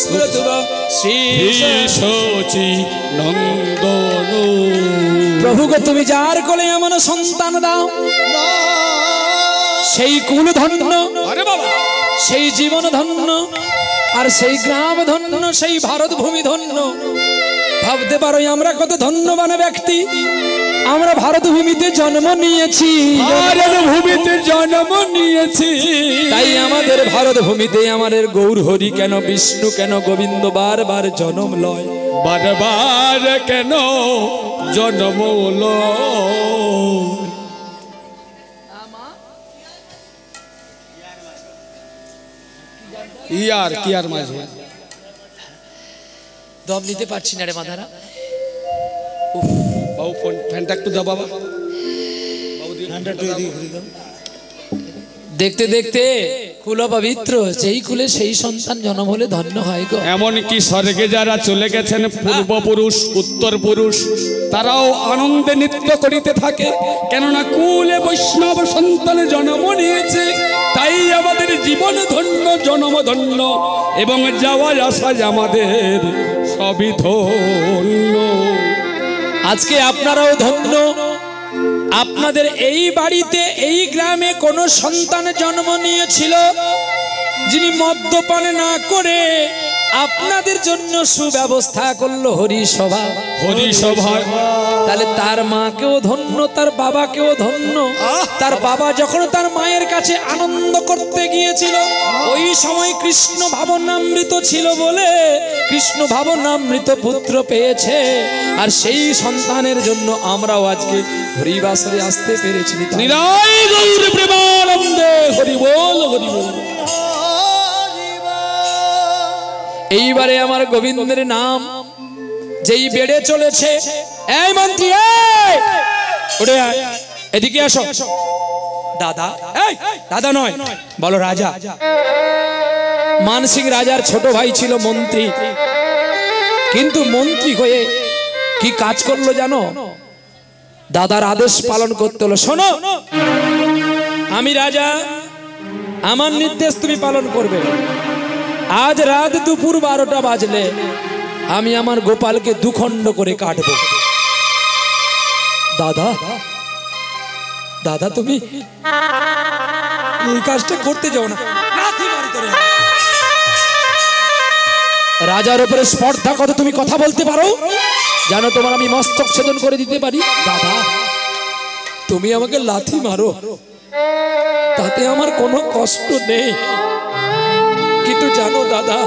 স্ফুরতুব শ্রী শচী নন্দন। প্রভু গো তুমি যার কোলে এমন সন্তান দাও সেই কুল ধন্য, আরে বাবা, সেই জীবন ধন্য, আর সেই গ্রাম ধন্য, সেই ভারত ভূমি ধন্য। ভাবতে পারো আমরা কত ধন্যবান ব্যক্তি। আমরা ভারত ভূমিতে জন্ম নিয়েছি, ভারত ভূমিতে জন্ম নিয়েছি। তাই আমাদের ভারত ভূমিতে আমাদের গৌর হরি কেন, বিষ্ণু কেন, গোবিন্দ বারবার জন্ম লয়, বারবার কেন জন্ম লয়। ইয়ার কি আর মাঝে দম নিতে পারছি না রে মাধারা। বাবু ফ্যানটা একটু দাও বাবা। দেখতে দেখতে কুল পবিত্র, যেই কুলে সেই সন্তান জন্ম হলে ধন্য হয় গো। এমনকি স্বর্গে যারা চলে গেছেন পূর্বপুরুষ, উত্তর পুরুষ, তারাও আনন্দে নৃত্য করিতে থাকে, কেননা কুলে বৈষ্ণব সন্তানের জন্ম নিয়েছে। তাই আমাদের জীবন ধন্য, জন্ম ধন্য, এবং যাওয়া আসা আমাদের সবই ধন্য। আজকে আপনারাও ধন্য। আপনাদের এই বাড়িতে, এই গ্রামে কোন সন্তান জন্ম নিয়েছিল যিনি মদ্যপান না করে আপনাদের জন্য সুব্যবস্থা করলো হরিসভা। হরিসভা, তাহলে তার মাকেও ধন্য, তার বাবাকেও ধন্য। তার বাবা যখন তার মায়ের কাছে আনন্দ করতে গিয়েছিল, ওই সময় কৃষ্ণ ভাবনামৃত ছিল বলে কৃষ্ণ ভাবনামৃত পুত্র পেয়েছে। আর সেই সন্তানের জন্য আমরাও আজকে হরিবাসরে আসতে পেরেছি। নিরাই গৌর প্রেমানন্দে হরি বল, হরি বল। এইবারে আমার গোবিন্দের নাম যেই বেড়ে চলেছে, এই মন্ত্রী, ওরে এদিকে আসো। দাদা, এই দাদা নয়, বলো রাজা। মানসিং রাজার ছোট ভাই ছিল মন্ত্রী, কিন্তু মন্ত্রী হয়ে কি কাজ করলো জানো? দাদার আদেশ পালন করতে হলো। শোনো, আমি রাজা, আমার নির্দেশ তুমি পালন করবে। আজ রাত দুপুর 12টা বাজলে আমি আমার গোপালকে দুখণ্ড করে কাটবো। দাদা, দাদা তুমি এই কাজটা করতে যাও না। রাজার উপরে স্পর্ধা কত তুমি কথা বলতে পারো? জানো তোমার আমি মস্তক ছেদন করে দিতে পারি। দাদা তুমি আমাকে লাথি মারো, তাতে আমার কোনো কষ্ট নেই। কিন্তু জানো দাদা,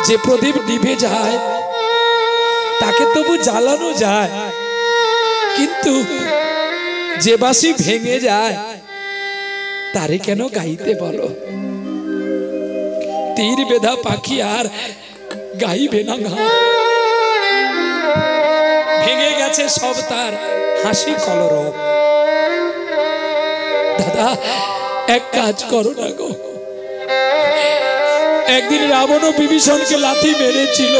যে প্রদীপ নিভে যায় তাকে তবু জ্বালানো যায়, কিন্তু যে বাঁশি ভেঙে যায় তারে কেন গাইতে বলো? তীর বেধা পাখি আর গাইবে না গান। ভেঙে গেছে সব তার হাসি কলরব। দাদা এক কাজ করো না গো। একদিন রাবণ ও বিভীষণকে লাথি মেরেছিল,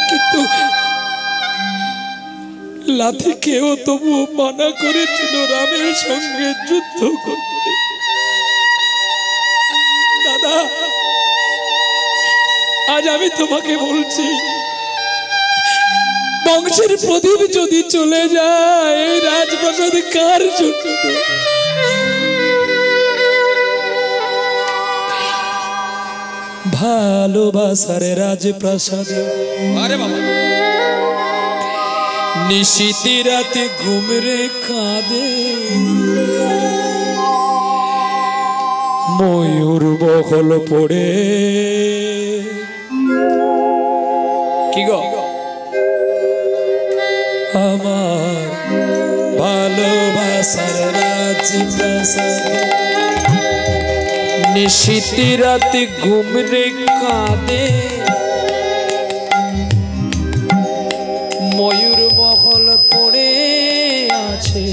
কিন্তু লাথি কেউ তবুও মানা করেছিল রামের সঙ্গে যুদ্ধ করতে। দাদা আজ আমি তোমাকে বলছি, বংশের প্রদীপ যদি চলে যায় এই রাজপ্রাসাদ কার জন্য? ভালোবাসার রাজপ্রাসাদে নিশীতি রাতে ঘুমরে কাঁদে, ময়ূর বহল পড়ে। কি গো আমার ভালোবাসার রাজপ্রাসাদে নিশিতি রাতে ঘুম রে কাঁদে ময়ূর মহল পড়ে আছে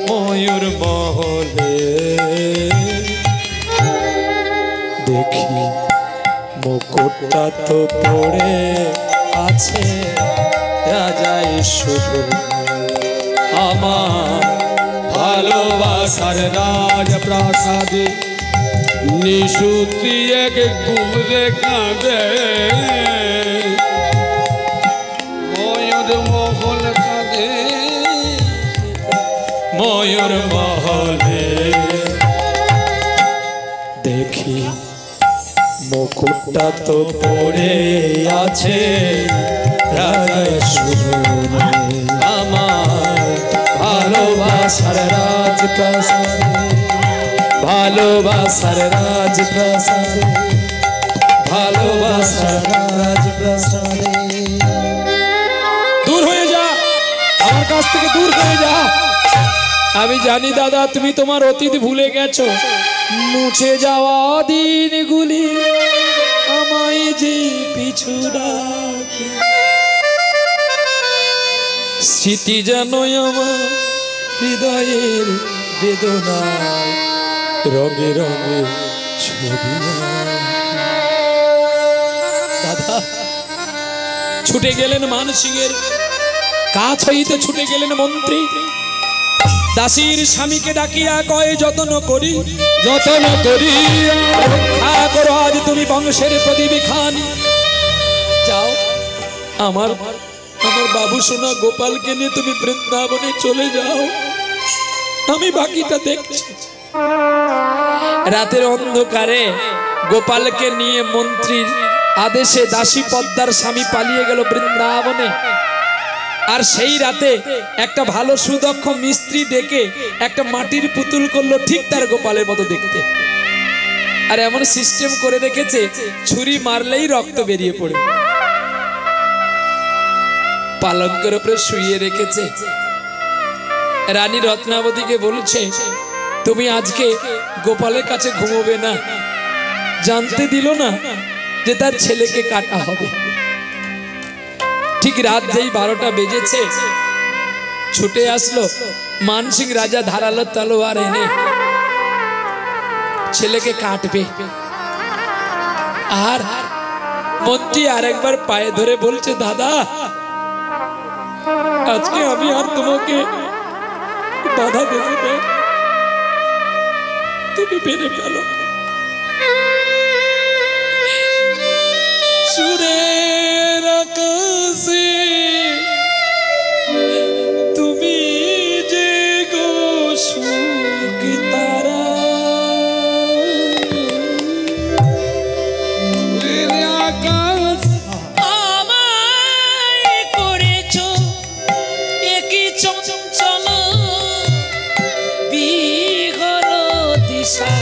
ময়ূর মহলে দেখি মুকুটটা তো পড়ে আছে রাজাই শুধু আমার ভালোবাসার রাজপ্রাসাদে নিশুতি এক ঘুমরে কাঁদে ময়ূর মহল কাঁদে ময়ূর মহলে দেখি মুকুটটা তো পড়ে আছে রাজাই শুধু আমার ভালোবাসার রাজপ্রাসাদে ভালোবাসার রাজপ্রাসাদে ভালোবাসার রাজপ্রাসাদে দূর হয়ে যা আমার কাছ থেকে দূর হয়ে যা আমি জানি দাদা তুমি তোমার অতীত ভুলে গেছো মুছে যাওয়া দিনগুলি আমায় যে পিছু ডাকে স্মৃতি যেন আমার হৃদয়ের বেদনা রঙে রঙে ছবি দাদা ছুটে গেলেন মানসিংহের কাছ হইতে ছুটে গেলেন মন্ত্রী দাসীর স্বামীকে ডাকিয়া কয় যত্ন করি রক্ষা করো আজ তুমি বংশের প্রদীপ খানি যাও আমার বাবু সোনা গোপালকে নিয়ে তুমি বৃন্দাবনে চলে যাও আমি বাকিটা দেখছি রাতের অন্ধকারে গোপালকে নিয়ে মন্ত্রীর আদেশে দাসী পদ্মার স্বামী পালিয়ে গেল বৃন্দাবনে আর সেই রাতে একটা ভালো সুদক্ষ মিস্ত্রি ডেকে একটা মাটির পুতুল করলো ঠিক তার গোপালের মতো দেখতে আর এমন সিস্টেম করে রেখেছে ছুরি মারলেই রক্ত বেরিয়ে পড়বে পালঙ্কের উপরে শুইয়ে রেখেছে রানী রত্নাবতীকে বলছে তুমি আজকে গোপালের কাছে ঘুমোবে না জানতে দিল না যে তার ছেলেকে কাটা হবে ঠিক রাত যেই 12টা বেজেছে ছুটে আসলো মানসিং রাজা ধারালো তলোয়ার এনে ছেলেকে কাটবে আর মন্ত্রী আরেকবার পায়ে ধরে বলছে দাদা আজকে আমি আর তোমাকে বাধা দেব না তুমি বেড়ে ফেলো সুরের আকাশে তুমি যে গো সুখ তারা আকাশ আমায় করেছো একই চঞ্চল বিহর দিশা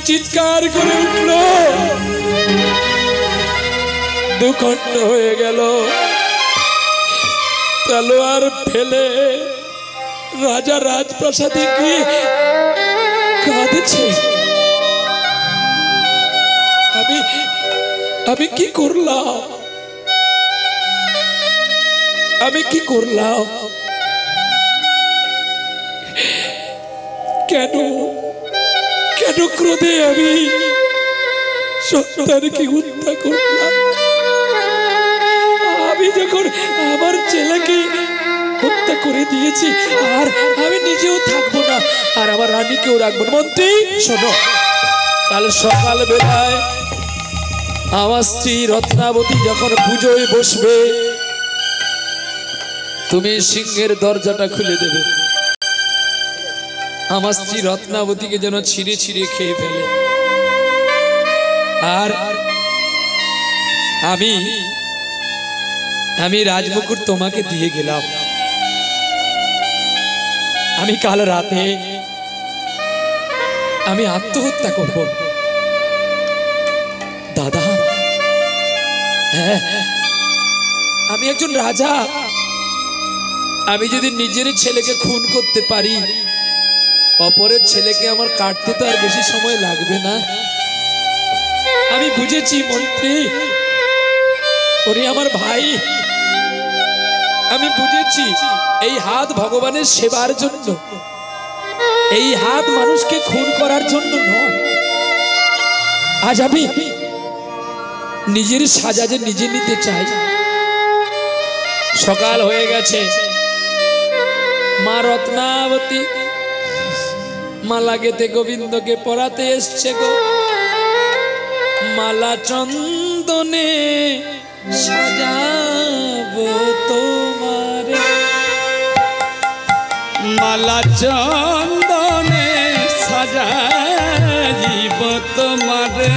চিৎকার করে উঠল দুখণ্ড হয়ে গেল তলোয়ার ফেলে রাজা রাজপ্রাসাদে গিয়ে কাঁদছে আমি কি করলাম কেন ক্রোধে আমি সন্তানকে হত্যা করলাম আমি যখন আমার ছেলেকে হত্যা করে দিয়েছি আর আমি নিজেও থাকবো না আর আমার রানীকেও রাখবো না মন্ত্রী শোনো কাল সকাল বেলায় আমার স্ত্রী রত্নাবতী যখন পুজোয় বসবে তুমি সিংহের দরজাটা খুলে দেবে আমার স্ত্রী রত্নাবতীকে যেন ছিঁড়ে ছিঁড়ে খেয়ে ফেলে আর আমি আমি রাজমুকুট তোমাকে দিয়ে গেলাম। আমি কাল রাতে আমি আত্মহত্যা করব দাদা। হ্যাঁ, আমি একজন রাজা। আমি যদি নিজের ছেলেকে খুন করতে পারি, অপরের ছেলেকে আমার কাটতে তো আর বেশি সময় লাগবে না। আমি বুঝেছি মন্ত্রী, ওরে আমার ভাই, আমি বুঝেছি এই হাত ভগবানের সেবার জন্য, এই হাত মানুষকে খুন করার জন্য নয়। আজ আমি নিজের সাজা যে নিজে নিতে চাই। সকাল হয়ে গেছে, মা রত্নাবতী মালা গেতে গোবিন্দকে পরাতে এসছে গো। মালা চন্দনে সাজাবো তোমারে, মালা চন্দনে সাজাইব তোমারে,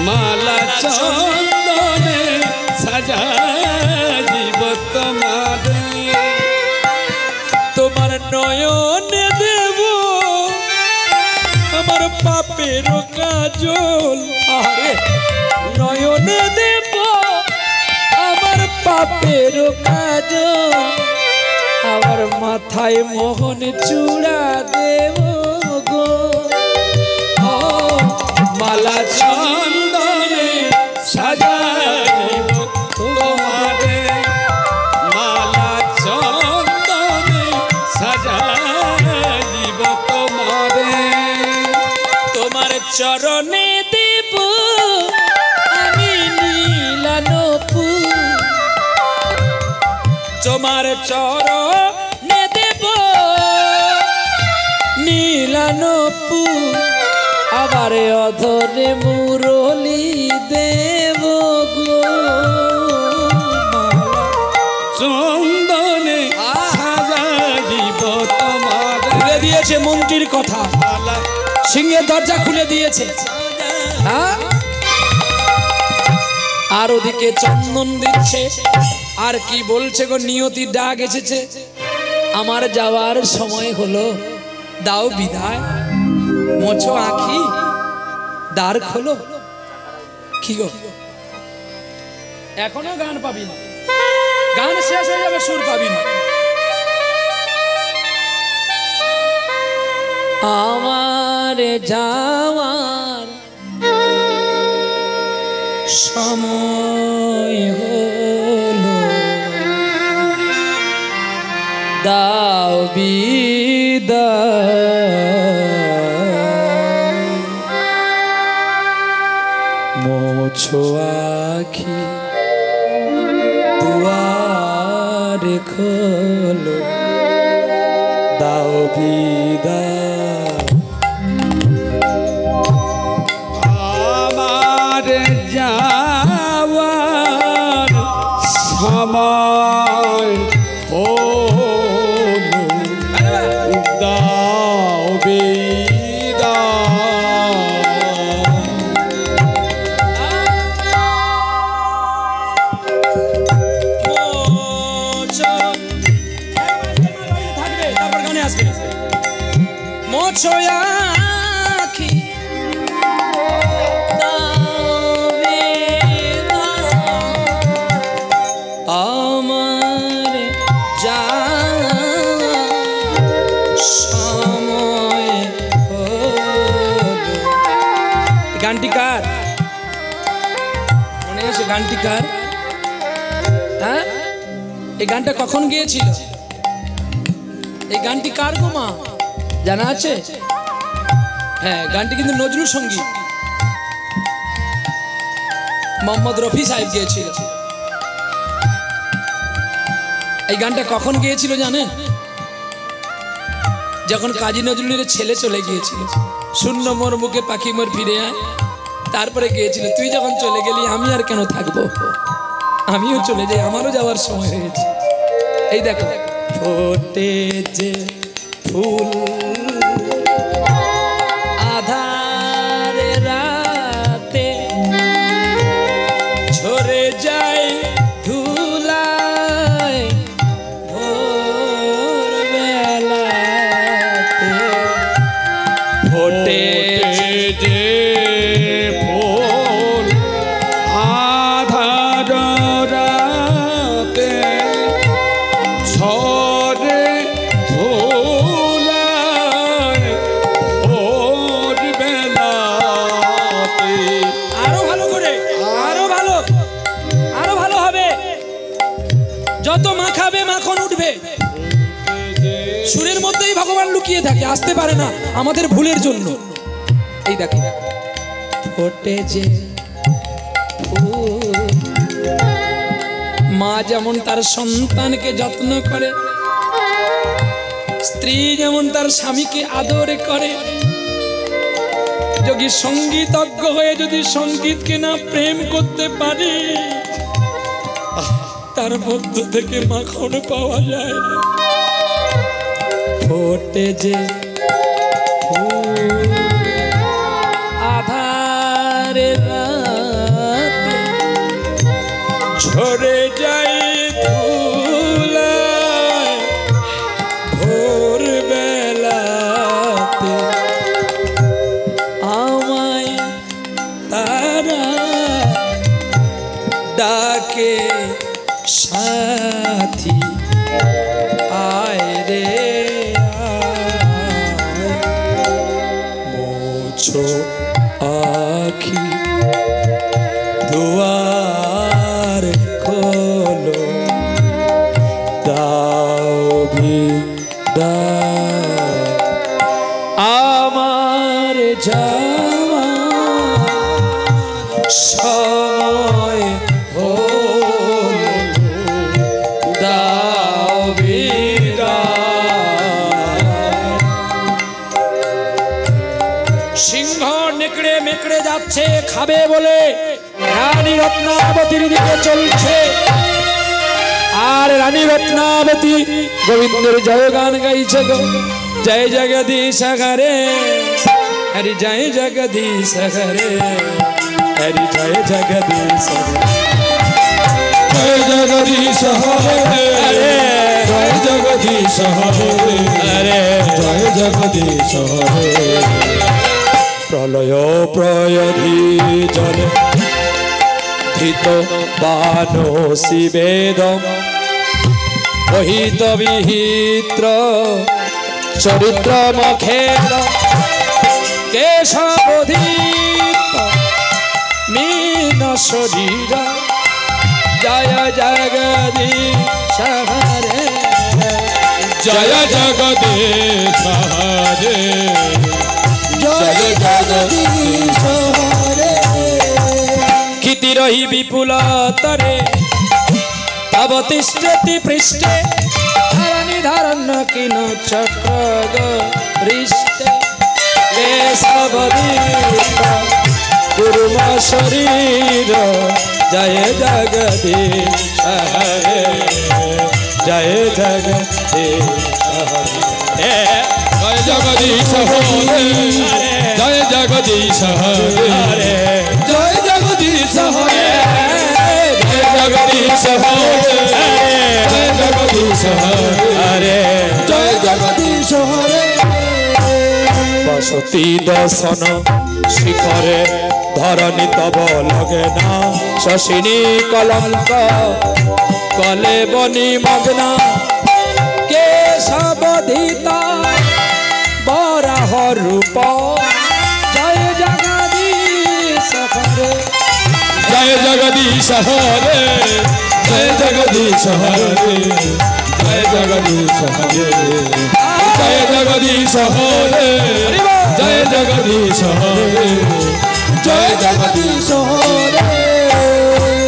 মালা চন্দনে সাজাইব তোমারে। তোমার নয়নে দেব আমার পাপের কাজল। আরে নয়নে দেব আমার পাপের কাজল, আমার মাথায় মোহন চূড়া দেব গো। ও মালা চন্দনে সাজাইব তোমারে, মালা চন্দনে সাজাইব তোমারে। তোমার চরণে দেব আমি নীলানপুর, তোমার চরণে দেব নীলানপুর, আবার অধরে মুরলি দেব গো। চন্দনে সাজাইব তোমারে। খুলে দিয়েছে মন্ত্রীর কথা, সিংহের দরজা খুলে দিয়েছে। হ্যাঁ, আর ওদিকে চন্দন দিচ্ছে, আর কি বলছে গো, নিয়তি ডাক এসেছে, আমার যাওয়ার সময় হলো, দাও বিদায়, মোছো আঁখি দ্বার খোলো। কি গো, এখনো গান পাবি না, গান শেষ হয়ে যাবে, সুর পাবি না। আমার যাওয়ার সময় হলো, দাও বিদায়, মোছো আঁখি দুয়ার খোলো, দাও বিদায়। আমার যাওয়ার সময় হলো, দাও মোছো আঁখি আমার যাওয়ার সময় হলো। গানটি কার মনে আছে? গানটি কার? হ্যাঁ, এই গানটা কখন গিয়েছিল? এই গানটি কার গো মা, জানা আছে? হ্যাঁ, গানটি কিন্তু নজরুল সঙ্গীত, মোহাম্মদ রফি সাহেব গিয়েছিল। এই গানটা কখন গিয়েছিল জানেন? যখন কাজী নজরুলের ছেলে চলে গিয়েছিল, শূন্য মোর মুখে পাখি মোর ফিরে আয়, তারপরে গিয়েছিল, তুই যখন চলে গেলি আমি আর কেন থাকবো, আমিও চলে যাই, আমারও যাওয়ার সময় হয়েছে। এই দেখো, ফোটে যে ফুল আধারে রাত যত মাখাবে মাখন উঠবে। সুরের মধ্যেই ভগবান লুকিয়ে থাকে, আসতে পারে না আমাদের ভুলের জন্য। এই দেখো ফোটে যে ফুল, মা যেমন তার সন্তানকে যত্ন করে, স্ত্রী যেমন তার স্বামীকে আদর করে, যদি সঙ্গীতজ্ঞ হয়ে যদি সঙ্গীতকে না প্রেম করতে পারে, তার মধ্য থেকে মাখন পাওয়া যায় না। ফোটে যে ফুল আধারে রাতে, ঝরে যায় ধুলায় ভোর বেলাতে, আমায় তারা ডাকে সাথী, আয় রে মোছো আখি দুয়ার খোলো, দাও বিদায় আমার যাওয়া সময় হলো, দাও বিদায়। সিংহ নেকড়ে মেকড়ে যাচ্ছে খাবে বলে রানী রত্নাবতীর দিকে চলছে, আর রানী রত্নাবতী গোবিন্দের জয় গান গাইছে গো। জয় জগদীশ হরে হরি, জয় জগদীশ হরে হরি, জয় জগদীশ জয় জগদীশ হরে, জয় জগদীশ হরে, জয় জগদীশ হরে। প্রলয় প্রয়ধি জলে ধৃত বানো শিবেদম, মোহিত বিহিত্র চরিত্র মখেল, কেশবধীত মীন শরীর, জয় জগদীশ হরে, জয় জগদীশ হরে, জয় জগদীশ হরে। ক্ষিতি রহি বিপুল তরে তব তিষ্ঠতি পৃষ্ঠে, ধরণী ধারণ কিন চক্র গৃষ্টে, কেশবধীত কুর্ম শরীর, জয় জগদীশ হরে, জয় জগদীশ হরে। জয় জগদীশ হরে, জয় জগদীশ হরে, জয় জগদীশ হরে, জয় জগদীশ হরে, জয় জগদীশ হরে, জয় জগদীশ হরে। বসতি দর্শন শিখরে ধরণী তব লগে না, শশিনী কলঙ্ক কলে বনি মগ্না, কেশবধীত বরাহ রূপ, জয় জগদীশ হরে, জয় জগদীশ হরে, জয় জগদীশ হরে, জয় জগদীশ হরে, জয় জগদীশ হরে, জয় জগদীশ হরে, জয় জগদীশ হরে।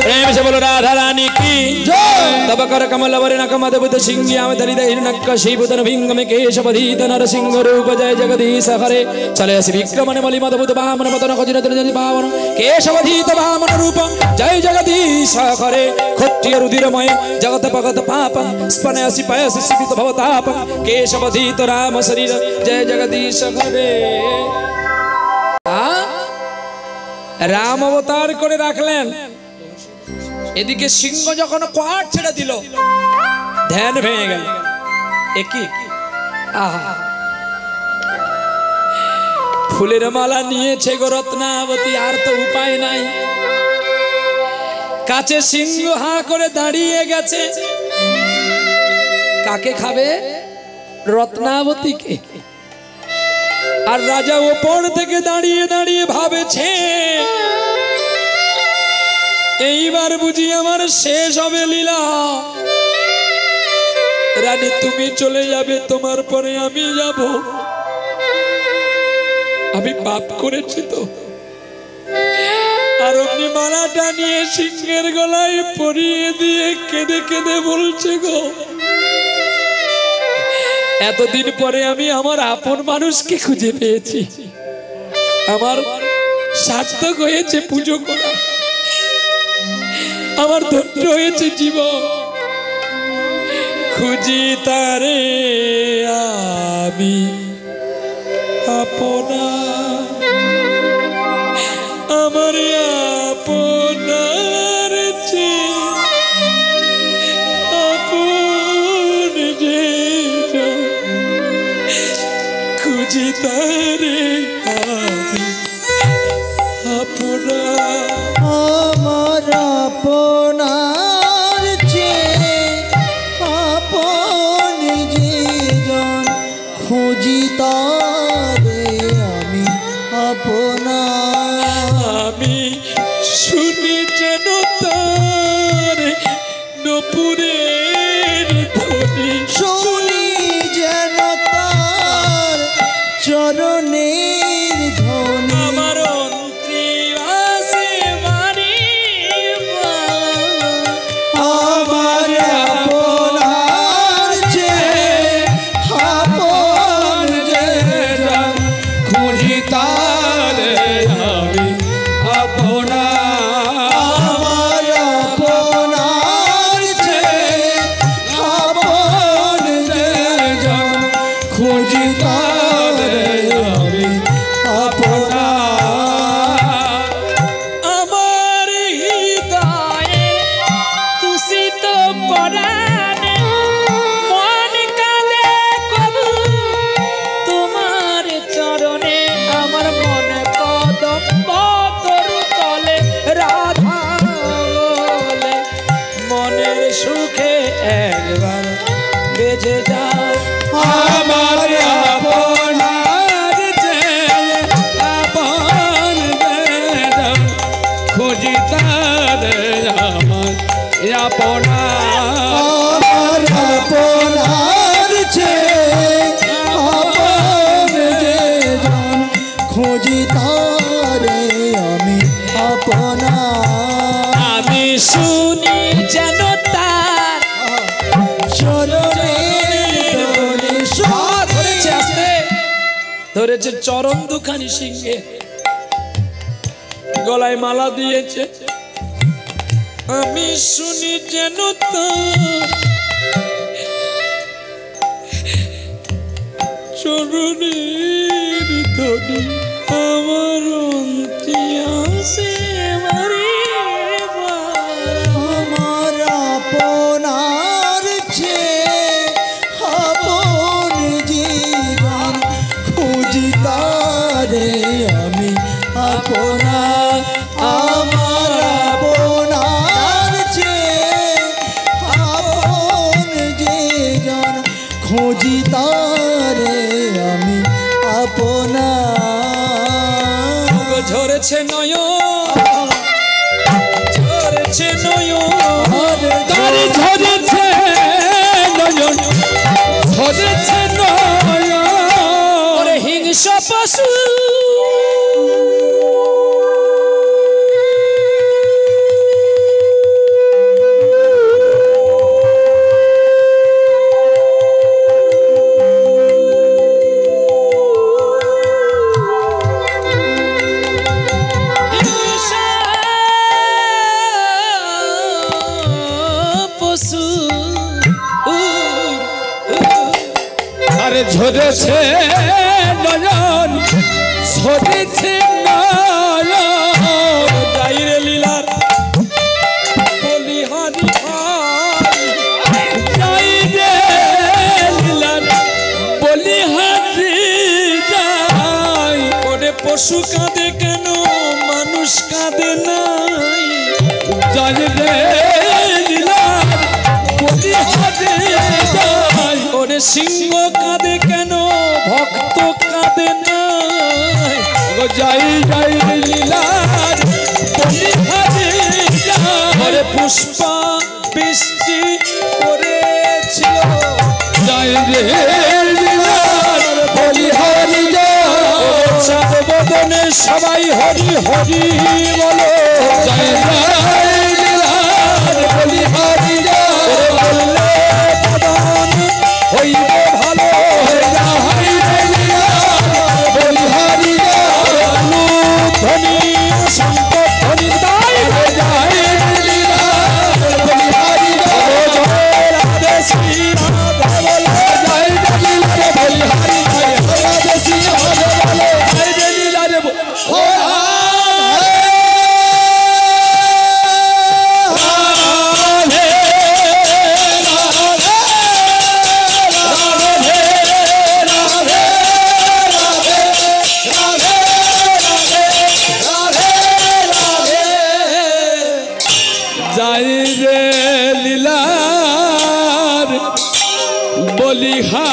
प्रेम से बोलो राधा रानी की जय। तब कर कमल वरण कमद बुध सिंह धरित हिरण्यकशिपुतन भिंग में केशवधीत नरसिंह रूप, जय जगदीश हरे। चले विक्रमण बलि मद बुध वामन मदन खजिन पावन, केशवधीत वामन रूप, जय जगदीश हरे। क्षत्रिय रुधिरमय जगत भगत पापम, स्पनयसि पयसि शिवित भवतापम, केशवधीत राम शरीर, जय जगदीश हरे। রাম অবতার করে রাখলেন, এদিকে সিংহ যখন কোয়াট ছেড়ে দিল, ধ্যান ভেঙে গেল। একই আহা, ফুলের মালা নিয়েছে গো রত্নাবতী, আর তো উপায় নাই। কাছে সিংহ হা করে দাঁড়িয়ে গেছে, কাকে খাবে? রত্নাবতীকে। আর রাজা ওপর থেকে দাঁড়িয়ে দাঁড়িয়ে ভাবেছে, এইবার বুঝি আমার শেষ হবে লীলা। রানী তুমি চলে যাবে, তোমার পরে আমি যাব। আমি পাপ করেছি তো। আর অমনি মালাটা নিয়ে সিংহের গলায় পরিয়ে দিয়ে কেঁদে কেঁদে বলছে গো, এতদিন পরে আমি আমার আপন মানুষকে খুঁজে পেয়েছি। আমার সার্থক হয়েছে পুজো করা, আমার ধৈর্য হয়েছে জীবন। খুঁজি তারে আমি আপনা, আমার আপনার চেয়ে আপন যে খুঁজি তারে আমি আপনা, আমার আপনার চেয়ে আপন যে জন খুঁজি তারে আমি আপনার। আমি শুনি যেন তার নপুরের ধ্বনি, শুনি যেন তার চরণের ধ্বনি। আমার অন্ত্রে আসে বাড়ি আমার আপনার চেয়ে আপন যে জন খুঁজি তারে আমি আপনার। আমার আপনার চেয়ে আপন যে জন খুঁজি তারে আমি আপনার। আমার হৃদয়ে তুষিত পরাণে মন কাঁদে কবু তোমার চরণে। আমার মন কদম্ব তরু তলে রাধা বলে, মনের সুখে একবার বেজে যায়। আমার আপনার চেয়ে আপন যে জন খুঁজি তারে আমার আপনার। আমার আপনার চেয়ে আপন যে জন খুঁজি তারে আমি আপনার। আমি শুনি যেন তার চরণের ধ্বনি ধরেছে আস্তে, ধরেছে চরণ দুখানি সিংহে, গলায় মালা দিয়েছে। আমি শুনি যেন তার চরণের ধ্বনি, আমার অন্তি আসে মারি আমার আপনার চেয়ে আপন জীবন খুঁজি তারে আমি আপনার। আমার আপনার চেয়ে আপন জীবন খুঁজি তারে আমি আপনার। ঝরেছে নয়ন, ঝরেছে নয়ন, তার ঝরেছে নয়ন, ঝরেছে নয়ন। ওরে হিংস পশু আরে ঝরেছে নয়ন, ঝরেছে নয়ন। গাইরে লীলার বলিহারি যাই রে লীলার বলিহারি যাই। ওরে পশু কাঁদে কেন মানুষ কাঁদে নাই, যাই রে লীলার বলিহারি যাই। ওরে সিংহ কাঁদে কেন ভক্ত কাঁদে নাই, যাই যাই রে লীলার বলিহারি যাই। ওরে পুষ্পা বৃষ্টি করেছিল রে লীলার বলিহারি জয় চাঁদ বদনে সবাই হরি হরি বলো জয় জয় লীলার বলিহারি জয় বললে প্রধান হইবে ভালো জয় রে লীলার বলিহারি জয় ধনী সম্পদ ধনী দায় জয় রে লীলার বলিহারি জয় রাধে শ্রী রাধা বলো জয় রে লীলার বলিহারি জয় রাধে শ্রী রাধে বলো জয় রে লীলা রে জয় রে লীলার বলিহারি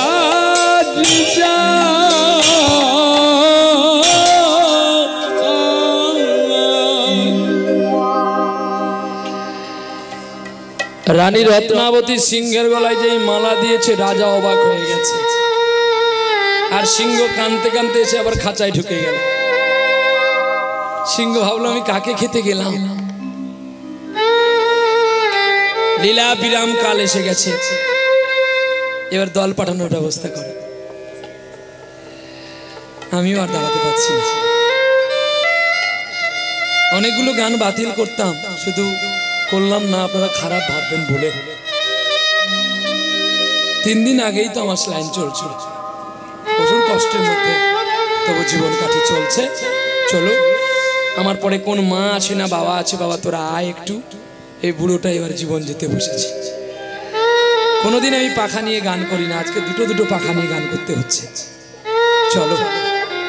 রানী রত্নাবতী সিংহের গলায় যে মালা দিয়েছে রাজা অবাক হয়ে গেছে আর সিংহ কানতে কানতে এসে আবার খাঁচায় ঢুকে গেল সিংহ ভাবলো আমি কাকে খেতে গেলাম লীলা বিরাম কাল এসে গেছে এবার দল পাঠানোর ব্যবস্থা করে আমিও আর দাঁড়াতে পারছি না অনেকগুলো গান বাতিল করতাম শুধু করলাম না আপনারা খারাপ ভাববেন বলে 3 দিন আগেই তো আমার লাইন চলছিল প্রচুর কষ্টের মধ্যে তবু জীবন কাটি চলছে চলো আমার পরে কোন মা আছে না বাবা আছে বাবা তোরা আয় একটু এই বুড়োটা এবার জীবন যেতে বসেছে কোনোদিন আমি পাখা নিয়ে গান করি না আজকে দুটো পাখা নিয়ে গান করতে হচ্ছে চলো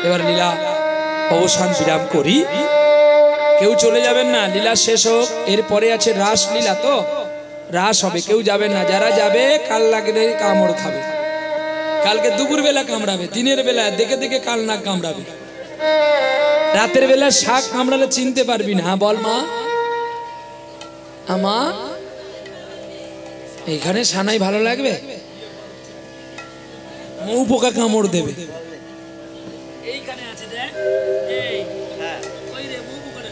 এবার লীলা অবসান বিরাম করি কেউ চলে যাবেন না লীলা শেষ হোক এরপরে আছে রাস লীলা তো রাস হবে কেউ যাবেন না যারা যাবে কাল লাগলে কামড় খাবে কালকে দুপুর বেলা কামড়াবে দিনের বেলা দেখে দেখে কাল নাক কামড়াবে রাতের বেলা শাক কামড়ালে চিনতে পারবি না বল মা আমা এইখানে সানাই ভালো লাগবে মৌ পোকা কামড় দেবে এইখানে আছে দেখ এই হ্যাঁ ওই রে মৌ পোকাটা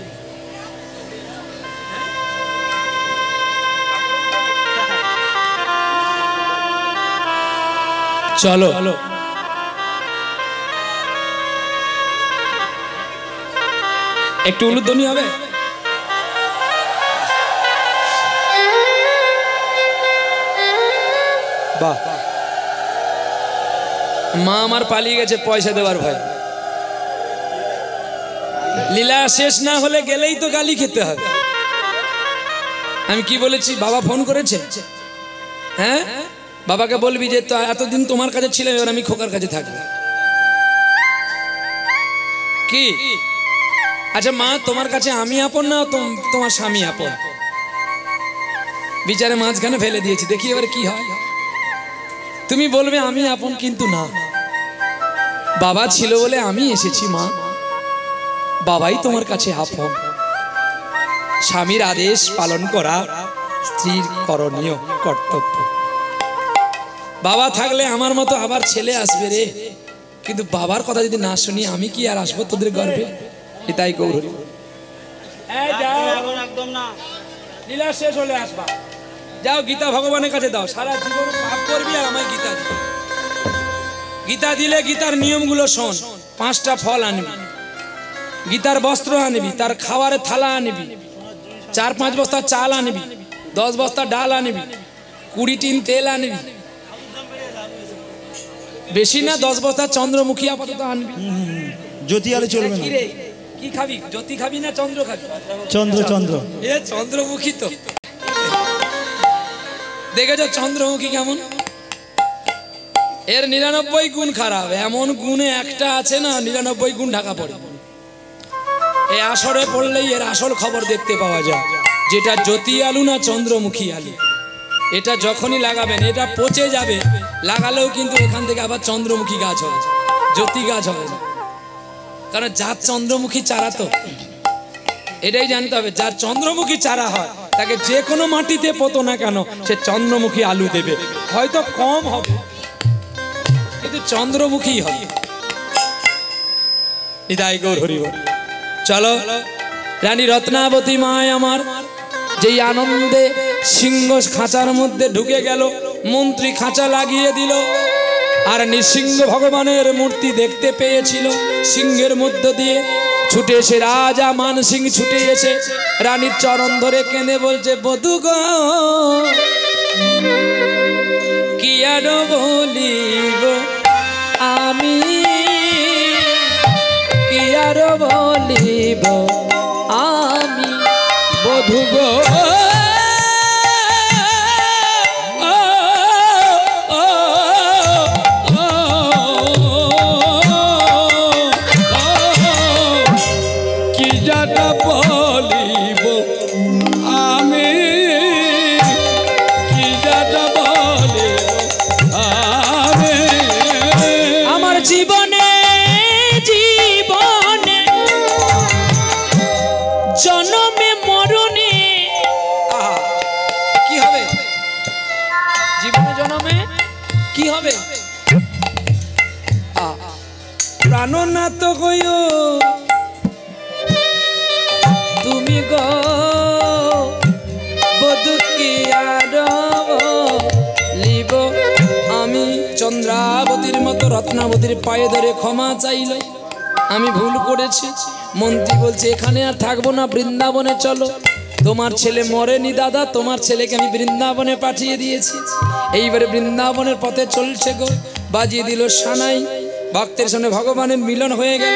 চলো একটু উলুধ্বনি হবে বাহ মা আমার পালিয়ে গেছে পয়সা দেওয়ার ভয় লীলা শেষ না হলে গেলেই তো গালি খেতে হবে আমি কি বলেছি বাবা ফোন করেছে হ্যাঁ বাবাকে বলবি যে তো এতদিন তোমার কাছে ছিলাম এবার আমি খোকার কাছে থাকবো কি আচ্ছা মা তোমার কাছে আমি আপন না তোমার স্বামী আপন বিচারে মাঝখানে ফেলে দিয়েছি দেখি এবার কি হয় তুমি বলবে আমি আপন কিন্তু না বাবা ছিল বলে আমি এসেছি মা বাবাই তোমার কাছে আপন স্বামীর আদেশ পালন করা স্ত্রীর করণীয় কর্তব্য বাবা থাকলে আমার মতো আবার ছেলে আসবে রে কিন্তু বাবার কথা যদি না শুনি আমি কি আর আসবো তোদের গর্বে এটাই গৌরব একদম না লীলা শেষ হলে আসবা যাও গীতা ভগবানের কাছে দাও সারা জীবন পাপ করবি আর আমায় গীতা দিবি গীতা দিলে গীতার নিয়মগুলো শোন 5টা ফল আনবি গীতার বস্ত্র আনবি তার খাবারের থালা আনবি 4-5 বস্তা চাল আনবি 10 বস্তা ডাল আনবি 20 টিন তেল আনবি বেশি না 10 বস্তা চন্দ্রমুখী আপাতত আনবি জ্যোতি আলো চলবে না কি রে কি খাবি জ্যোতি খাবি না চন্দ্র খাবি চন্দ্র চন্দ্র এ চন্দ্রমুখী তো দেখেছো চন্দ্রমুখী কেমন এর 99 গুণ খারাপ এমন গুণে একটা আছে না 99 গুণ ঢাকা পড়ে এই আসরে পড়লেই এর আসল খবর দেখতে পাওয়া যায় যেটা জ্যোতি আলু না চন্দ্রমুখী আলু এটা যখনই লাগাবেন এটা পচে যাবে লাগালেও কিন্তু এখান থেকে আবার চন্দ্রমুখী গাছ হবে জ্যোতি গাছ হবে না কারণ যার চন্দ্রমুখী চারা তো এটাই জানতে হবে যার চন্দ্রমুখী চারা হয় তাকে যে কোনো মাটিতে পোতো না কেন সে চন্দ্রমুখী আলু দেবে হয়তো কম হবে কিন্তু চন্দ্রমুখী হবে। হৃদয় গৌর হরি বল। চলো রানী রত্নাবতী মায় আমার যেই আনন্দে সিংহ খাঁচার মধ্যে ঢুকে গেল, মন্ত্রী খাঁচা লাগিয়ে দিল, আর নৃসিংহ ভগবানের মূর্তি দেখতে পেয়েছিল। সিংহের মধ্য দিয়ে ছুটে এসে রাজা মানসিং ছুটে এসে রানীর চরণ ধরে কেঁদে বলছে, বধূ গো কি আর বলিব আমি, কি আর বলিব আমি, বধূ গো জনমে মরণে কি হবে, জীবনে জনমে কি হবে, প্রাণনাথ হইও তুমি গো বধূ কি আর লিব আমি। চন্দ্রাবতীর মতো রত্নাবতীর পায়ে ধরে ক্ষমা চাইল, আমি ভুল করেছি। মন্ত্রী বলছে এখানে আর থাকবো না, বৃন্দাবনে চলো। তোমার ছেলে মরেনি দাদা, তোমার ছেলেকে আমি বৃন্দাবনে পাঠিয়ে দিয়েছি। এইবারে বৃন্দাবনের পথে চলছে গো, বাজিয়ে দিল সানাই, ভক্তের সঙ্গে ভগবানের মিলন হয়ে গেল।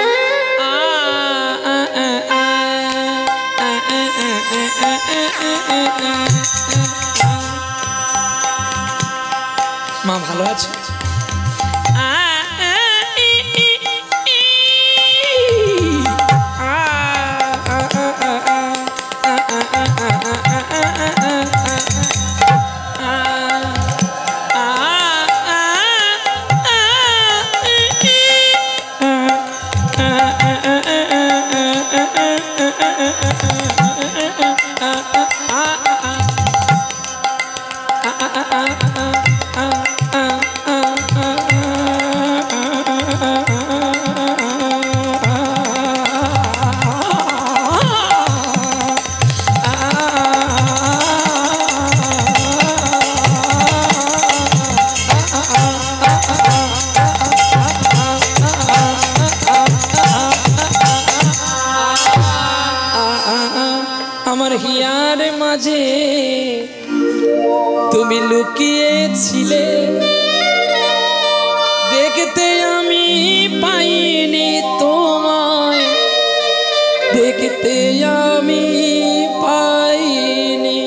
মা ভালো আছে? আমার হিয়ার মাঝে তুমি লুকিয়েছিলে, দেখতে আমি পাইনি তোমায়, দেখতে আমি পাইনি।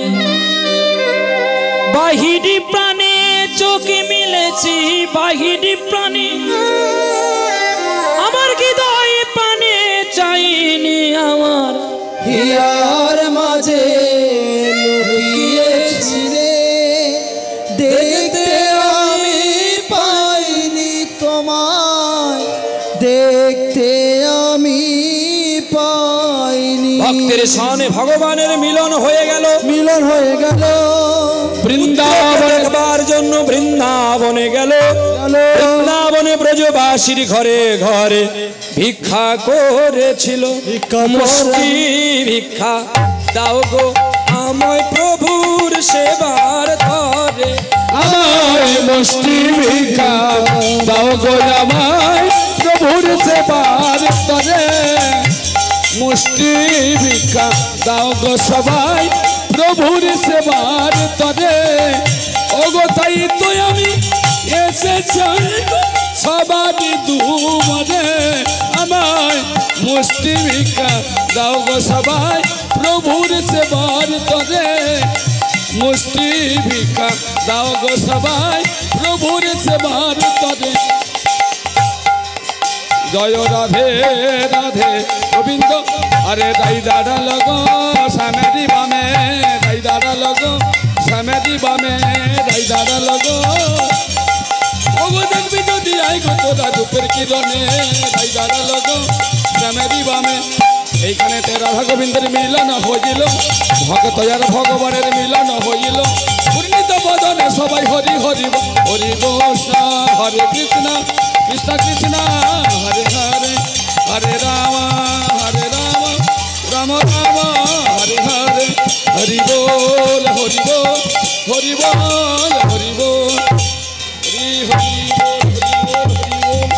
বাহিরি প্রাণে চোখে মিলেছি, বাহিরি প্রাণে আমার হৃদয় প্রাণে চাইনি। আমার হিয়ার মাঝে লুকিয়েছিলে, দেখতে আমি পাইনি তোমায়, দেখতে আমি পাইনি। ভক্তের সামনে ভগবানের মিলন হয়ে গেল, মিলন হয়ে গেল। বৃন্দাবন একবার জন্য বৃন্দাবনে গেল, বৃন্দাবনে ব্রজবাসীর ঘরে ঘরে ভিক্ষা করেছিল। মুষ্টি ভিক্ষা দাও গো আমায় প্রভুর সেবার তরে, আমায় মুষ্টি ভিক্ষা দাও গো আমায় প্রভুর সেবার তরে, মুষ্টি ভিক্ষা দাও গো সবাই প্রভুর সেবার তরে। ওগো তাই তো আমি এসেছি সবারই দুমরে, আমায় মুষ্টি ভিক্ষা দাও গো সবাই প্রভুর সেবার তরে, মুষ্টি ভিক্ষা দাও গো সবাই প্রভুর সেবার তরে। জয় রাধে রাধে গোবিন্দ, আরে দাই দাঁড়া লগ সামেরি বামে, দাই দাঁড়া লগ সামেরি বামে, দাই দাঁড়া লগ। ওগো দেখবি যদি আই গো তোরা রূপের কিরণে, দাই দাঁড়া লগ সামেরি বামে। এইখানে রাধা গোবিন্দের মিলন হইল, ভক্ত আর ভগবানের মিলন হইল, পূর্ণিত বদনে সবাই হরি হরি বল হরি কৃষ্ণ হরে কৃষ্ণ কৃষ্ণ কৃষ্ণ হরে হরে হরে রাম রাম রাম হরে হরে হরি বল হরি বল হরি বল হরি বল হরি হরি বল হরি বল হরি বল।